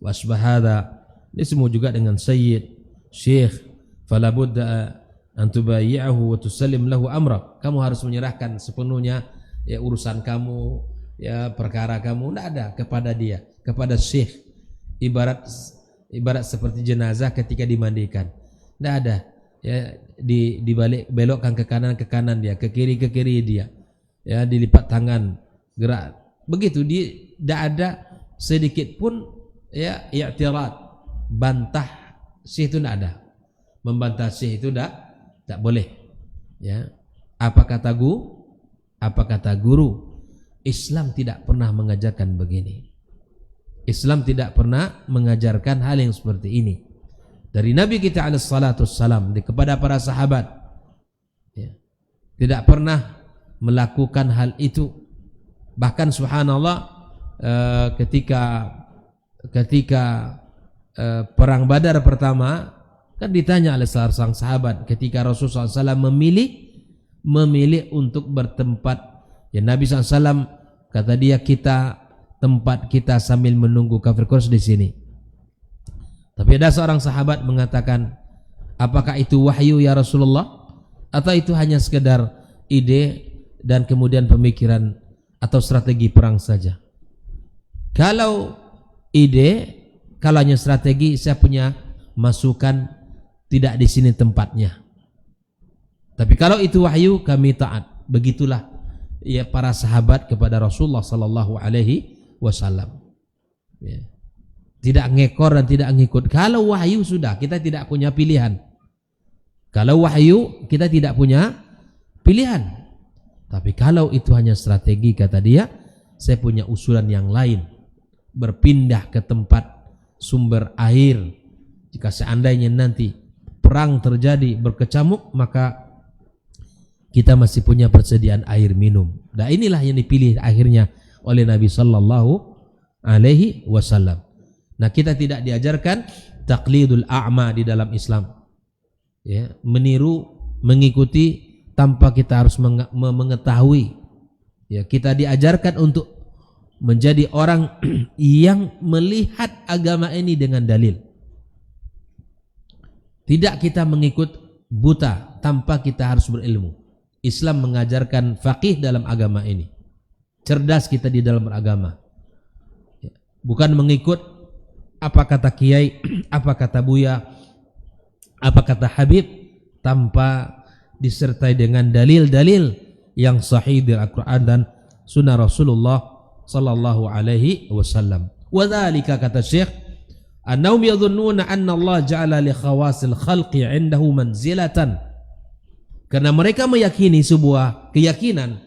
wa asbahada, ini semua juga dengan sayyid, syekh. Fala budda an tubayyi'ahu wa tusallim lahu amra. Kamu harus menyerahkan sepenuhnya ya urusan kamu, ya perkara kamu, tidak ada kepada dia, kepada syekh. Ibarat seperti jenazah ketika dimandikan, tidak ada ya, dibalik, belokkan ke kanan dia, ke kiri dia, ya, dilipat tangan, gerak begitu. Tidak ada sedikit pun ya i'tirad, bantah syekh itu tidak ada. Membantah syekh itu tidak boleh, ya. Apa kata guru? Islam tidak pernah mengajarkan begini. Islam tidak pernah mengajarkan hal yang seperti ini. Dari Nabi kita alaihi salatu wassalam kepada para sahabat, ya, tidak pernah melakukan hal itu. Bahkan subhanallah, ketika perang Badar pertama, kan ditanya oleh sang sahabat ketika Rasulullah SAW memilih untuk bertempat, ya, Nabi SAW kata dia, tempat kita sambil menunggu kafir Quraisy di sini. Tapi ada seorang sahabat mengatakan, apakah itu wahyu ya Rasulullah, atau itu hanya sekedar ide dan kemudian pemikiran atau strategi perang saja? Kalau ide, kalau hanya strategi, saya punya masukan tidak di sini tempatnya. Tapi kalau itu wahyu kami taat. Begitulah ya para sahabat kepada Rasulullah sallallahu alaihi wasallam. Ya. Tidak ngekor dan tidak ngikut. Kalau wahyu sudah kita tidak punya pilihan. Kalau wahyu kita tidak punya pilihan. Tapi kalau itu hanya strategi kata dia, saya punya usulan yang lain. Berpindah ke tempat sumber air. Jika seandainya nanti perang terjadi berkecamuk, maka kita masih punya persediaan air minum. Dan inilah yang dipilih akhirnya oleh Nabi sallallahu alaihi wasallam. Nah, kita tidak diajarkan taqlidul a'ma di dalam Islam. Ya, meniru, mengikuti tanpa kita harus mengetahui. Ya, kita diajarkan untuk menjadi orang yang melihat agama ini dengan dalil. Tidak kita mengikut buta tanpa kita harus berilmu. Islam mengajarkan faqih dalam agama ini. Cerdas kita di dalam beragama. Bukan mengikut apa kata kiai, apa kata buya, apa kata Habib, tanpa disertai dengan dalil-dalil yang sahih dari Al-Quran dan sunnah Rasulullah sallallahu alaihi wasallam. Wa dzalika kata Syekh, annahum yadhunnuna anna Allah ja'ala li khawasil khalqi 'indahu manzilatan. Karena mereka meyakini sebuah keyakinan,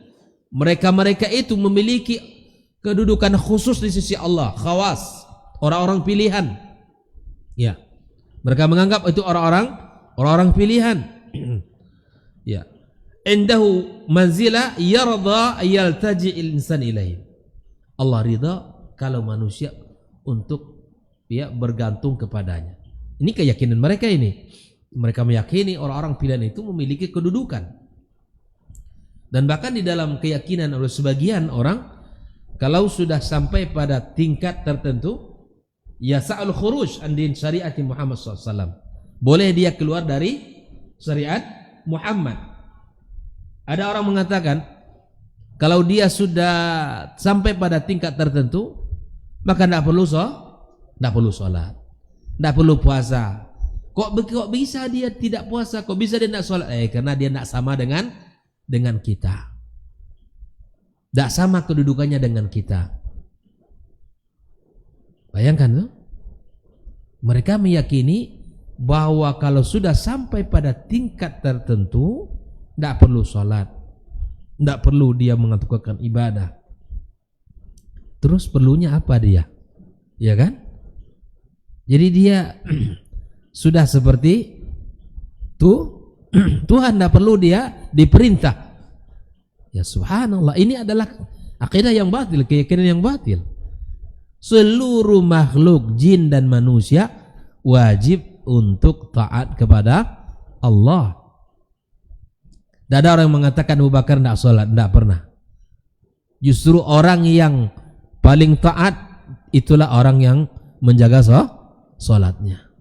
mereka itu memiliki kedudukan khusus di sisi Allah, khawas, orang-orang pilihan. Ya. Mereka menganggap itu orang-orang pilihan. Ya. Indahu manzila yarda yaltaji'il insan ilaihi. Allah ridha kalau manusia untuk ya bergantung kepadanya. Ini keyakinan mereka ini. Mereka meyakini orang-orang pilihan itu memiliki kedudukan. Dan bahkan di dalam keyakinan oleh sebagian orang, kalau sudah sampai pada tingkat tertentu, yasa'ul khuruj an din syariat Muhammad SAW. Boleh dia keluar dari syariat Muhammad. Ada orang mengatakan, kalau dia sudah sampai pada tingkat tertentu, maka tidak perlu sholat, tidak perlu puasa. Kok bisa dia tidak puasa? Kok bisa dia tidak sholat? Karena dia tidak sama dengan kita. Tidak sama kedudukannya dengan kita. Bayangkan tuh. Mereka meyakini bahwa kalau sudah sampai pada tingkat tertentu, tidak perlu sholat, tidak perlu dia mengaturkan ibadah. Terus perlunya apa dia? Ya kan? Jadi dia sudah seperti Tuhan tidak perlu dia diperintah. Ya subhanallah, ini adalah akidah yang batil, keyakinan yang batil. Seluruh makhluk jin dan manusia wajib untuk taat kepada Allah. Tidak ada orang yang mengatakan Abu Bakar tidak sholat, tidak pernah. Justru orang yang paling taat itulah orang yang menjaga sholatnya.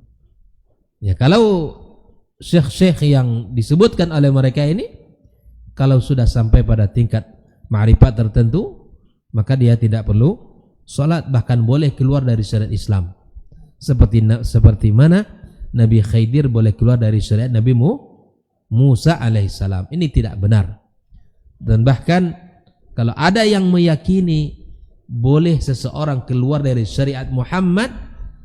Ya, kalau syekh-syekh yang disebutkan oleh mereka ini, kalau sudah sampai pada tingkat ma'rifat tertentu, maka dia tidak perlu sholat, bahkan boleh keluar dari syariat Islam. Seperti mana Nabi Khidir boleh keluar dari syariat Nabi Musa alaihissalam. Ini tidak benar. Dan bahkan kalau ada yang meyakini boleh seseorang keluar dari syariat Muhammad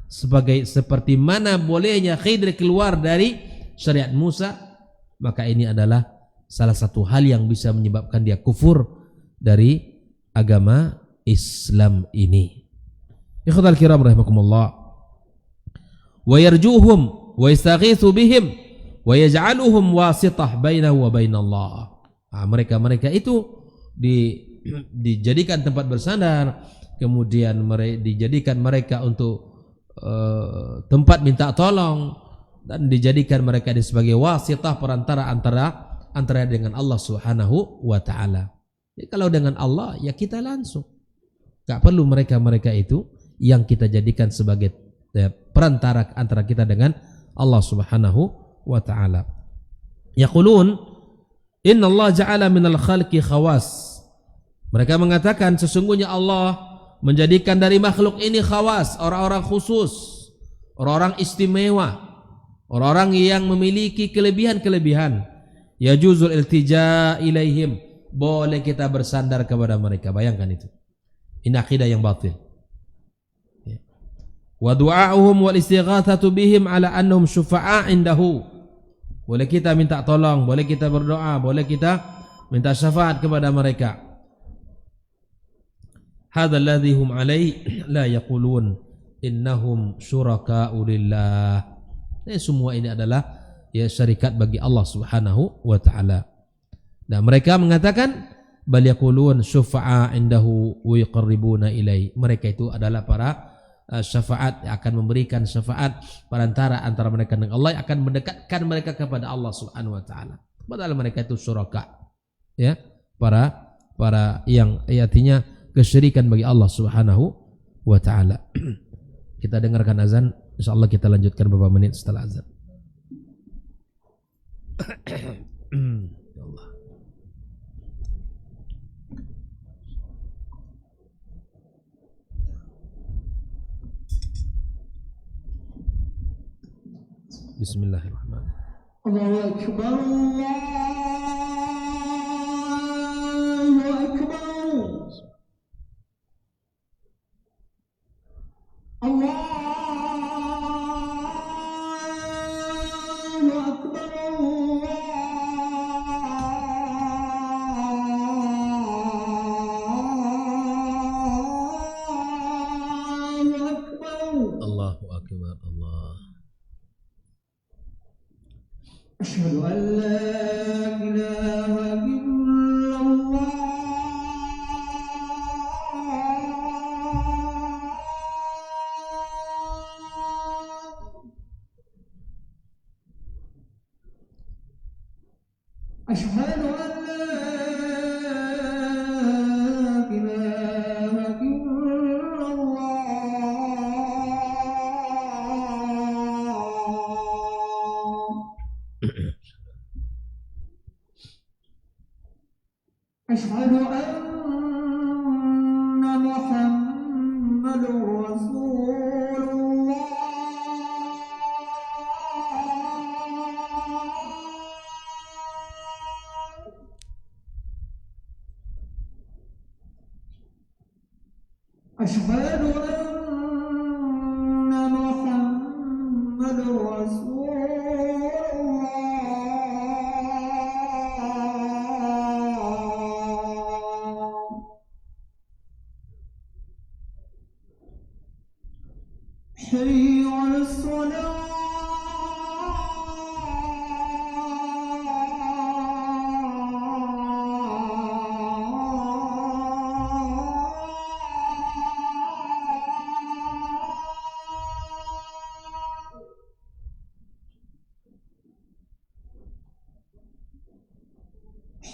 seperti mana bolehnya Khidir keluar dari syariat Musa, maka ini adalah salah satu hal yang bisa menyebabkan dia kufur dari agama Islam ini. Ikhwatal kiram rahimakumullah. Wa yarjuhum wa yastaghitsu bihim wa yaj'aluhum wasitah bainahu wa bainallah. Mereka itu dijadikan tempat bersandar, kemudian dijadikan mereka untuk tempat minta tolong, dan dijadikan mereka sebagai wasitah perantara antara dengan Allah Subhanahu wa taala. Jadi kalau dengan Allah ya kita langsung. Enggak perlu mereka itu yang kita jadikan sebagai perantara antara kita dengan Allah Subhanahu wa taala. Yaqulun inna Allah ja'ala minal khalqi khawas. Mereka mengatakan sesungguhnya Allah menjadikan dari makhluk ini khawas, orang-orang khusus, orang-orang istimewa. Orang-orang yang memiliki kelebihan-kelebihan, yajuzul iltija ilaihim, boleh kita bersandar kepada mereka. Bayangkan itu. Ini akidah yang batil. Wa du'a'uhum wal istighatsatu bihim ala annahum syufa'a indahu. Boleh kita minta tolong, boleh kita berdoa, boleh kita minta syafaat kepada mereka. Hadzal ladzi hum alaihi la yaqulun innahum syuraka'u lillah. Semua ini adalah ya syarikat bagi Allah Subhanahu wa taala. Dan mereka mengatakan bal yaqulun syufa'a indahu wa yuqarribuna ilai. Mereka itu adalah para syafaat yang akan memberikan syafaat perantara antara mereka dengan Allah, yang akan mendekatkan mereka kepada Allah Subhanahu wa taala. Padahal mereka itu syuraka. Ya, para yang artinya kesyirikan bagi Allah Subhanahu wa taala. Kita dengarkan azan, insyaallah kita lanjutkan beberapa menit setelah azan. Ya Allah. Bismillahirrahmanirrahim. Allahu akbar, Allahu akbar. Allahu akbar, Allah. Asyhadu an la ilaha illallah. Asyhadu an la ilaha illallah. Asyhadu anna Muhammadur Rasulullah. Asyhadu anna Muhammadur Rasulullah. Hayya 'alas salah.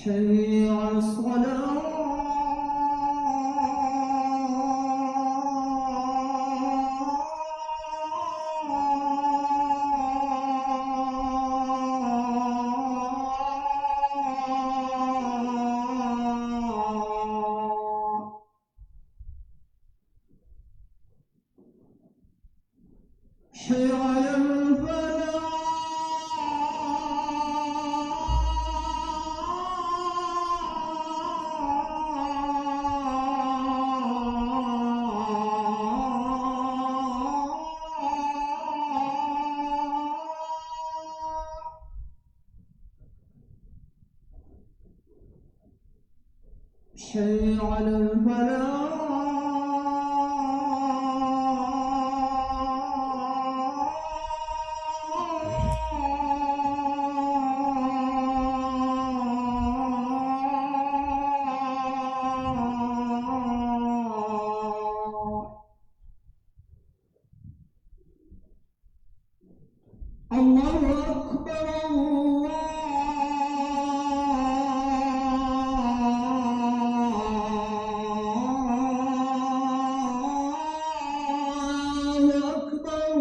حي على الصلاة. حي على حي على الفلاح. الله أكبر، الله أكبر،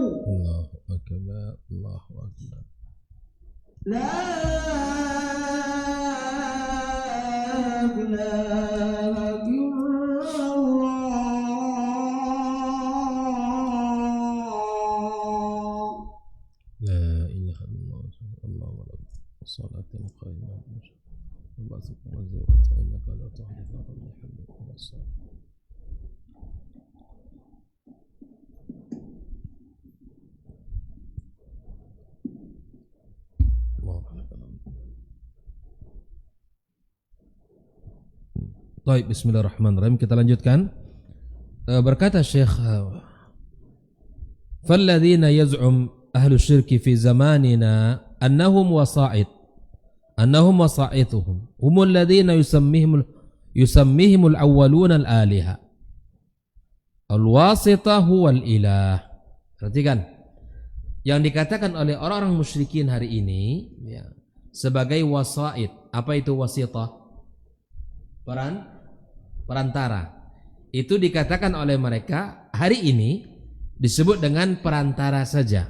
Allahu akbar, Allahu akbar. لا إله إلا الله. La ilaha Baik, bismillahirrahmanirrahim. Kita lanjutkan. Berkata Syekh, "Falladzina yaz'um ahlu syirki fi zamanina annahum wasa'ituhum humul ladzina yusammihimul awwaluna al-aliha al-wasitah huwal ilah." Perhatikan, yang dikatakan oleh orang-orang musyrikin hari ini ya, sebagai wasa'id. Apa itu wasitah? Perantara. Itu dikatakan oleh mereka hari ini disebut dengan perantara saja.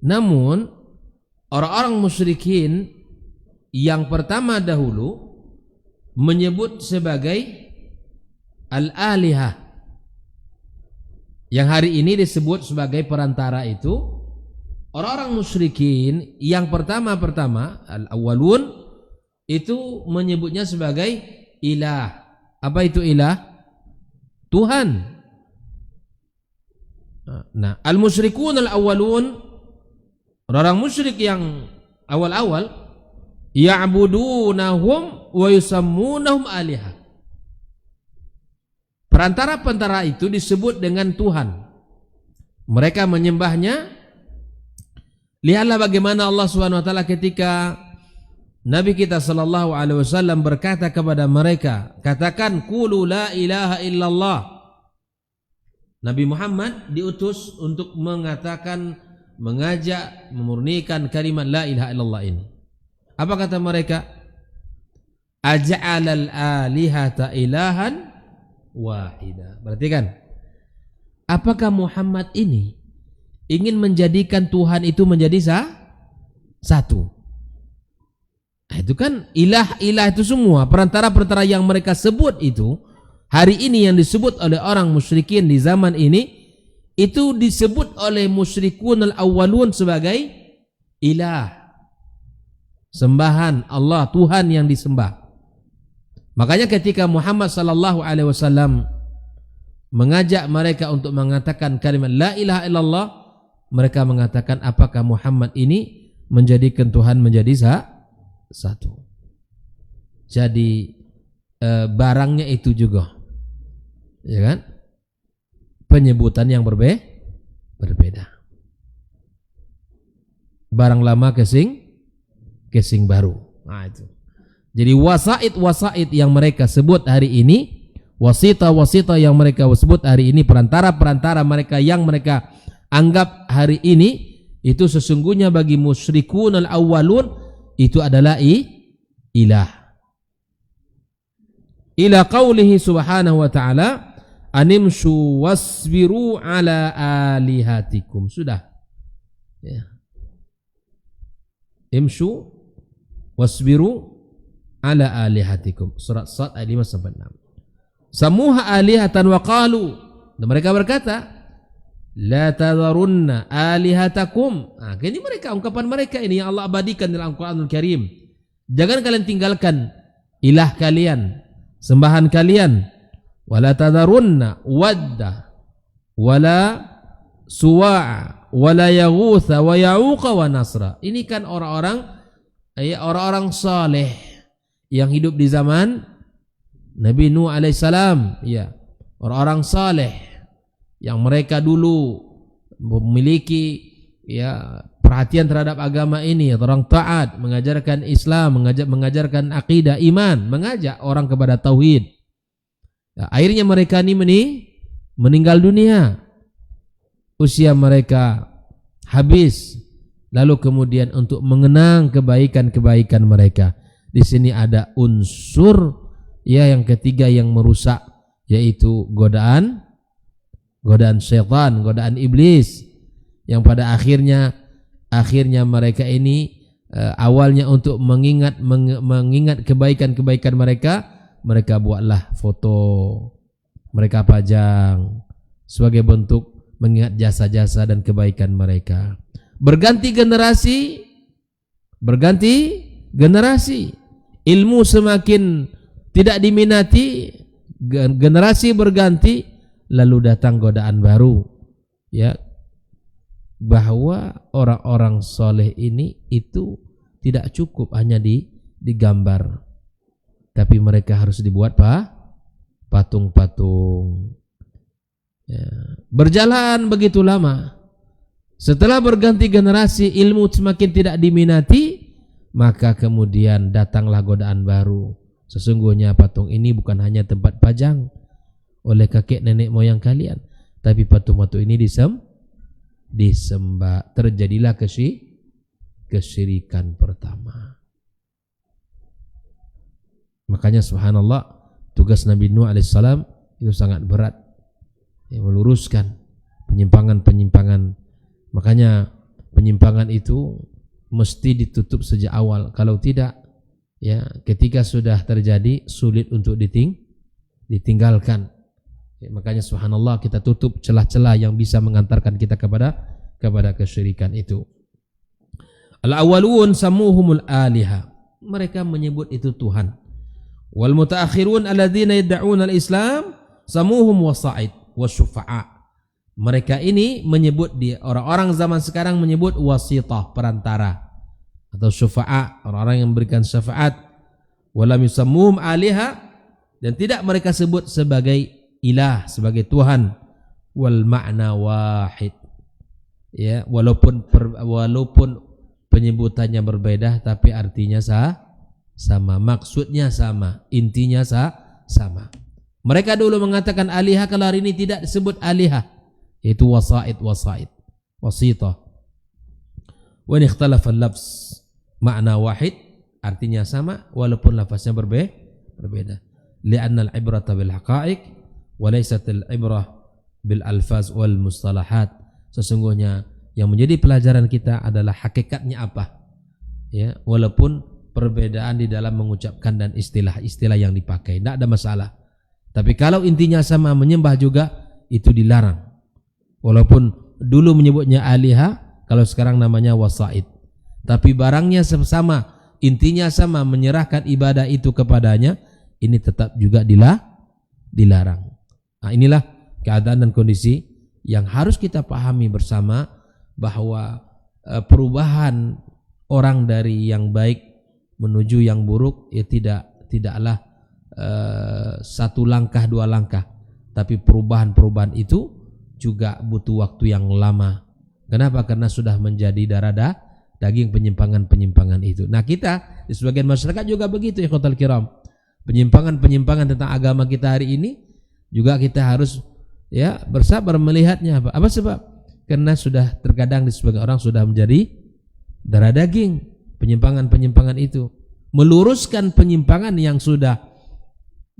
Namun orang-orang musyrikin yang pertama dahulu menyebut sebagai al-alihah, yang hari ini disebut sebagai perantara. Itu orang-orang musyrikin yang pertama al-awwalun itu menyebutnya sebagai ilah. Apa itu ilah? Tuhan. Nah, al-musyrikun al-awwalun, orang musyrik yang awal-awal, ya'budunahum wa yusammunahum alihah. Perantara-perantara itu disebut dengan Tuhan. Mereka menyembahnya. Lihatlah bagaimana Allah Subhanahu wa taala ketika Nabi kita sallallahu alaihi wasallam berkata kepada mereka, katakan qulu la ilaha illallah. Nabi Muhammad diutus untuk mengatakan, mengajak, memurnikan kalimat la ilaha illallah ini. Apa kata mereka? Aj'alal alihata ilahan wahida. Perhatikan, apakah Muhammad ini ingin menjadikan Tuhan itu menjadi satu? Nah, itu kan ilah-ilah itu semua, perantara-perantara yang mereka sebut itu hari ini yang disebut oleh orang musyrikin di zaman ini, itu disebut oleh musyrikun al-awwalun sebagai ilah, sembahan Allah, Tuhan yang disembah. Makanya ketika Muhammad sallallahu alaihi wasallam mengajak mereka untuk mengatakan kalimat la ilaha illallah, mereka mengatakan, apakah Muhammad ini menjadikan Tuhan menjadi satu? Jadi barangnya itu juga, ya kan? Penyebutan yang berbeda. Barang lama kesing baru. Nah, itu. Jadi wasaid yang mereka sebut hari ini, wasita yang mereka sebut hari ini, perantara mereka yang mereka anggap hari ini, itu sesungguhnya bagi musyrikun al-awwalun itu adalah ilah. Ila qaulihi subhanahu wa ta'ala, animshu wasbiru ala alihatikum. Sudah ya. Imshu wasbiru ala alihatikum. Surat Sad ayat 5-6. Samuha alihatan wa qalu, dan mereka berkata, la tadharunna alihatakum. Nah, ini mereka, ungkapan mereka ini yang Allah abadikan dalam Al-Quranul Karim. Jangan kalian tinggalkan ilah kalian, sembahan kalian. Wala tadharunna wadda wala suwa'a wala yaghutha wa ya'uqa wa nasra. Ini kan orang-orang saleh yang hidup di zaman Nabi Nuh alaihissalam, ya, orang-orang saleh yang mereka dulu memiliki ya perhatian terhadap agama ini, orang taat, mengajarkan Islam, mengajarkan akidah iman, mengajak orang kepada tauhid. Ya, akhirnya mereka ini meninggal dunia, usia mereka habis. Lalu kemudian untuk mengenang kebaikan-kebaikan mereka, di sini ada unsur ya yang ketiga yang merusak, yaitu godaan syaitan, godaan iblis, yang pada akhirnya mereka ini awalnya untuk mengingat kebaikan-kebaikan mereka buatlah foto, mereka pajang sebagai bentuk mengingat jasa-jasa dan kebaikan mereka. Berganti generasi, ilmu semakin tidak diminati, generasi berganti, lalu datang godaan baru, ya, bahwa orang-orang soleh ini itu tidak cukup hanya digambar, tapi mereka harus dibuat patung-patung. Ya. Berjalan begitu lama, setelah berganti generasi, ilmu semakin tidak diminati, maka kemudian datanglah godaan baru. Sesungguhnya patung ini bukan hanya tempat pajang oleh kakek nenek moyang kalian, tapi patung-patung ini disembah. Terjadilah kesyirikan pertama. Makanya subhanallah, tugas Nabi Nuh alaihissalam itu sangat berat, ya, meluruskan penyimpangan-penyimpangan. Makanya penyimpangan itu mesti ditutup sejak awal. Kalau tidak, ya, ketika sudah terjadi sulit untuk ditinggalkan. Ya, makanya subhanallah, kita tutup celah-celah yang bisa mengantarkan kita kepada kesyirikan itu. Al-awwalun sammuhumul aliha, mereka menyebut itu Tuhan. Wal mutaakhirun alladzina yad'un al-islam sammuhum wasa'id wasyufa'a. Mereka ini menyebut, orang-orang zaman sekarang menyebut wasitah, perantara, atau syufa'a, orang-orang yang memberikan syafaat. Walam yusammuhum aliha, dan tidak mereka sebut sebagai ilah, sebagai Tuhan. Wal ma'na wahid, ya, walaupun penyebutannya berbeda, tapi artinya sama, maksudnya sama, intinya sama. Mereka dulu mengatakan alihah, kalau hari ini tidak disebut alihah, yaitu wasa'id, wasitah. Wa in ikhtalafa al-lafz makna wahid, artinya sama walaupun lafaznya berbeda. Li'anna al-ibrata bil haqa'iq wa laysat al-ibrah bil alfaz wal mustalahat. Sesungguhnya yang menjadi pelajaran kita adalah hakikatnya apa, ya, walaupun perbedaan di dalam mengucapkan dan istilah-istilah yang dipakai, tidak ada masalah. Tapi kalau intinya sama, menyembah juga, itu dilarang. Walaupun dulu menyebutnya alihah, kalau sekarang namanya wasa'id, tapi barangnya sama, intinya sama, menyerahkan ibadah itu kepadanya, ini tetap juga dilarang. Nah, inilah keadaan dan kondisi yang harus kita pahami bersama, bahwa perubahan orang dari yang baik menuju yang buruk, ya tidaklah satu langkah dua langkah, tapi perubahan itu juga butuh waktu yang lama. Kenapa? Karena sudah menjadi darah daging penyimpangan itu. Nah, kita di sebagian masyarakat juga begitu, ikhwatal kiram. Penyimpangan tentang agama kita hari ini juga kita harus, ya, bersabar melihatnya. Apa sebab? Karena sudah terkadang di sebagian orang sudah menjadi darah daging penyimpangan itu. Meluruskan penyimpangan yang sudah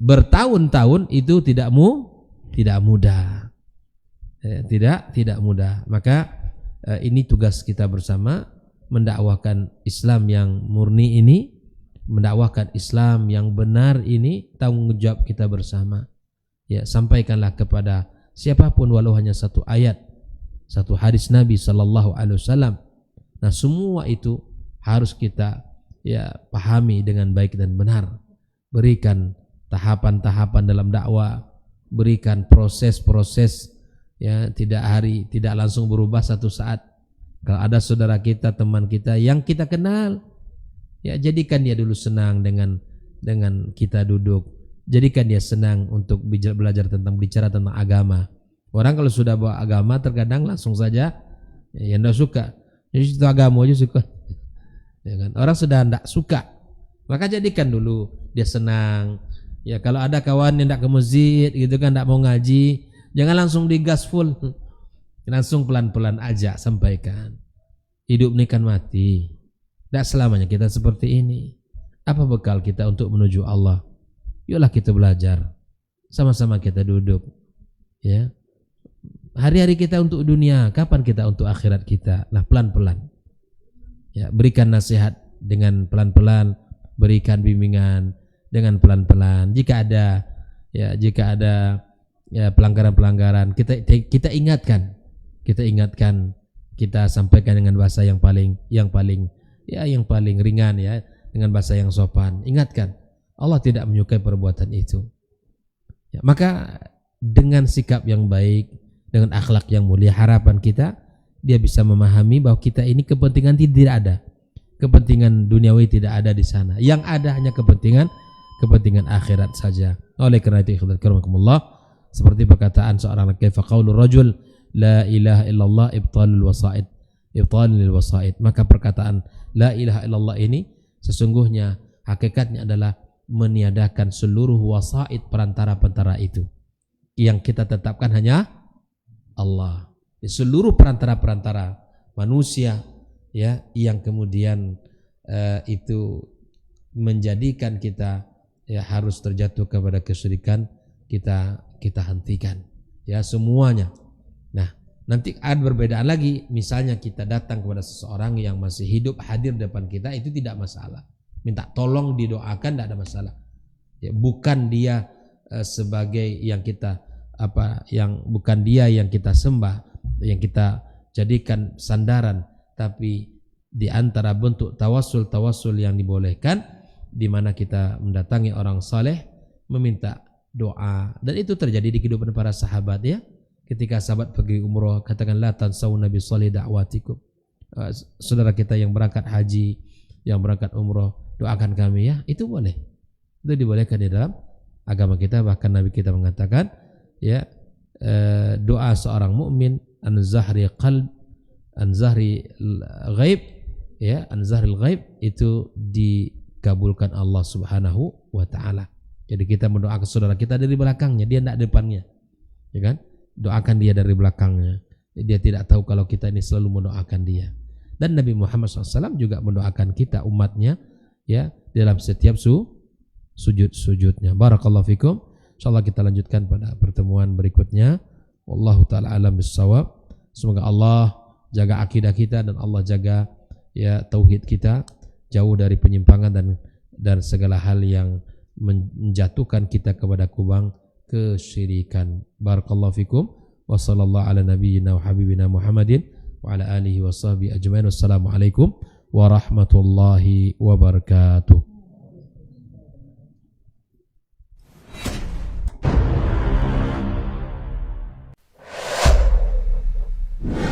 bertahun-tahun itu tidak mudah. Tidak mudah. Maka ini tugas kita bersama, mendakwahkan Islam yang murni ini, mendakwahkan Islam yang benar ini, tanggung jawab kita bersama. Ya, sampaikanlah kepada siapapun walau hanya satu ayat, satu hadis Nabi sallallahu alaihi wasallam. Nah, semua itu harus kita, ya, pahami dengan baik dan benar. Berikan tahapan-tahapan dalam dakwah, berikan proses-proses, ya, tidak langsung berubah satu saat. Kalau ada saudara kita, teman kita yang kita kenal, ya, jadikan dia dulu senang dengan kita duduk, jadikan dia senang untuk belajar bicara tentang agama. Orang kalau sudah bawa agama terkadang langsung saja, ya, tidak suka, itu agama aja suka, ya kan? Orang sudah tidak suka, maka jadikan dulu dia senang. Ya, kalau ada kawan yang tidak ke masjid gitu kan, tidak mau ngaji, jangan langsung digas full, langsung pelan-pelan aja sampaikan. Hidup ini kan mati, tidak selamanya kita seperti ini. Apa bekal kita untuk menuju Allah? Yuklah kita belajar, sama-sama kita duduk, ya. Hari-hari kita untuk dunia, kapan kita untuk akhirat kita? Nah, pelan-pelan, ya, berikan nasihat dengan pelan-pelan, berikan bimbingan dengan pelan-pelan. Jika ada ya pelanggaran-pelanggaran, kita ingatkan, kita sampaikan dengan bahasa yang paling ringan, ya. dengan bahasa yang sopan. Ingatkan, Allah tidak menyukai perbuatan itu. Ya, maka dengan sikap yang baik, dengan akhlak yang mulia, harapan kita dia bisa memahami bahwa kita ini kepentingan tidak ada. Kepentingan duniawi tidak ada di sana. Yang ada hanya kepentingan akhirat saja. Oleh karena itu, ikhwan karamakumullah, seperti perkataan seorang laki, fa qaulur rajul la ilaha illallah ibtalul wasa'id, ibtalul wasa'id. Maka perkataan la ilaha illallah ini sesungguhnya hakikatnya adalah meniadakan seluruh wasa'id, perantara-perantara itu. Yang kita tetapkan hanya Allah. Seluruh perantara-perantara manusia ya yang kemudian itu menjadikan kita ya harus terjatuh kepada kesyirikan, kita hentikan ya semuanya. Nah, nanti ada perbedaan lagi, misalnya kita datang kepada seseorang yang masih hidup hadir depan kita, itu tidak masalah. Minta tolong didoakan, tidak ada masalah. Ya, bukan dia sebagai yang kita bukan dia yang kita sembah, yang kita jadikan sandaran, tapi di antara bentuk tawassul yang dibolehkan, di mana kita mendatangi orang saleh meminta doa, dan itu terjadi di kehidupan para sahabat ya. Ketika sahabat pergi umroh, katakan la tansau nabi salih da'watikum. Saudara kita yang berangkat haji, yang berangkat umroh, doakan kami ya, itu boleh. Itu dibolehkan di dalam agama kita. Bahkan Nabi kita mengatakan ya, doa seorang mukmin an zahri qalb, an zahri ghaib ya, an zahril ghaib, itu dikabulkan Allah Subhanahu wa taala. Jadi kita mendoakan saudara kita dari belakangnya, dia tidak depannya. Ya kan? Doakan dia dari belakangnya. Dia tidak tahu kalau kita ini selalu mendoakan dia. Dan Nabi Muhammad SAW juga mendoakan kita umatnya ya dalam setiap sujud-sujudnya. Barakallahu fikum. Insyaallah kita lanjutkan pada pertemuan berikutnya. Wallahu taala alam bissawab. Semoga Allah jaga akidah kita dan Allah jaga ya tauhid kita, jauh dari penyimpangan dan segala hal yang menjatuhkan kita kepada kubang kesyirikan. Barakallahu fikum. Wa sallallahu ala nabiyyina wa habibina Muhammadin wa ala alihi wa sahbihi ajmain. Wassalamualaikum warahmatullahi wabarakatuh.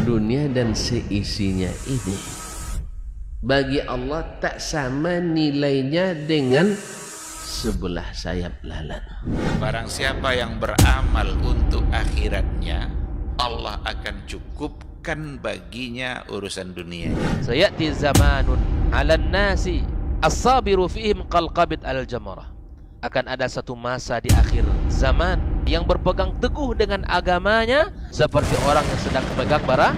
Dunia dan seisinya ini bagi Allah tak sama nilainya dengan sebelah sayap lalat. Barang siapa yang beramal untuk akhiratnya, Allah akan cukupkan baginya urusan dunia. Sayati zamanun 'alan nasi as-sabiru fihim qalqabit al-jamarah. Akan ada satu masa di akhir zaman yang berpegang teguh dengan agamanya seperti orang yang sedang memegang bara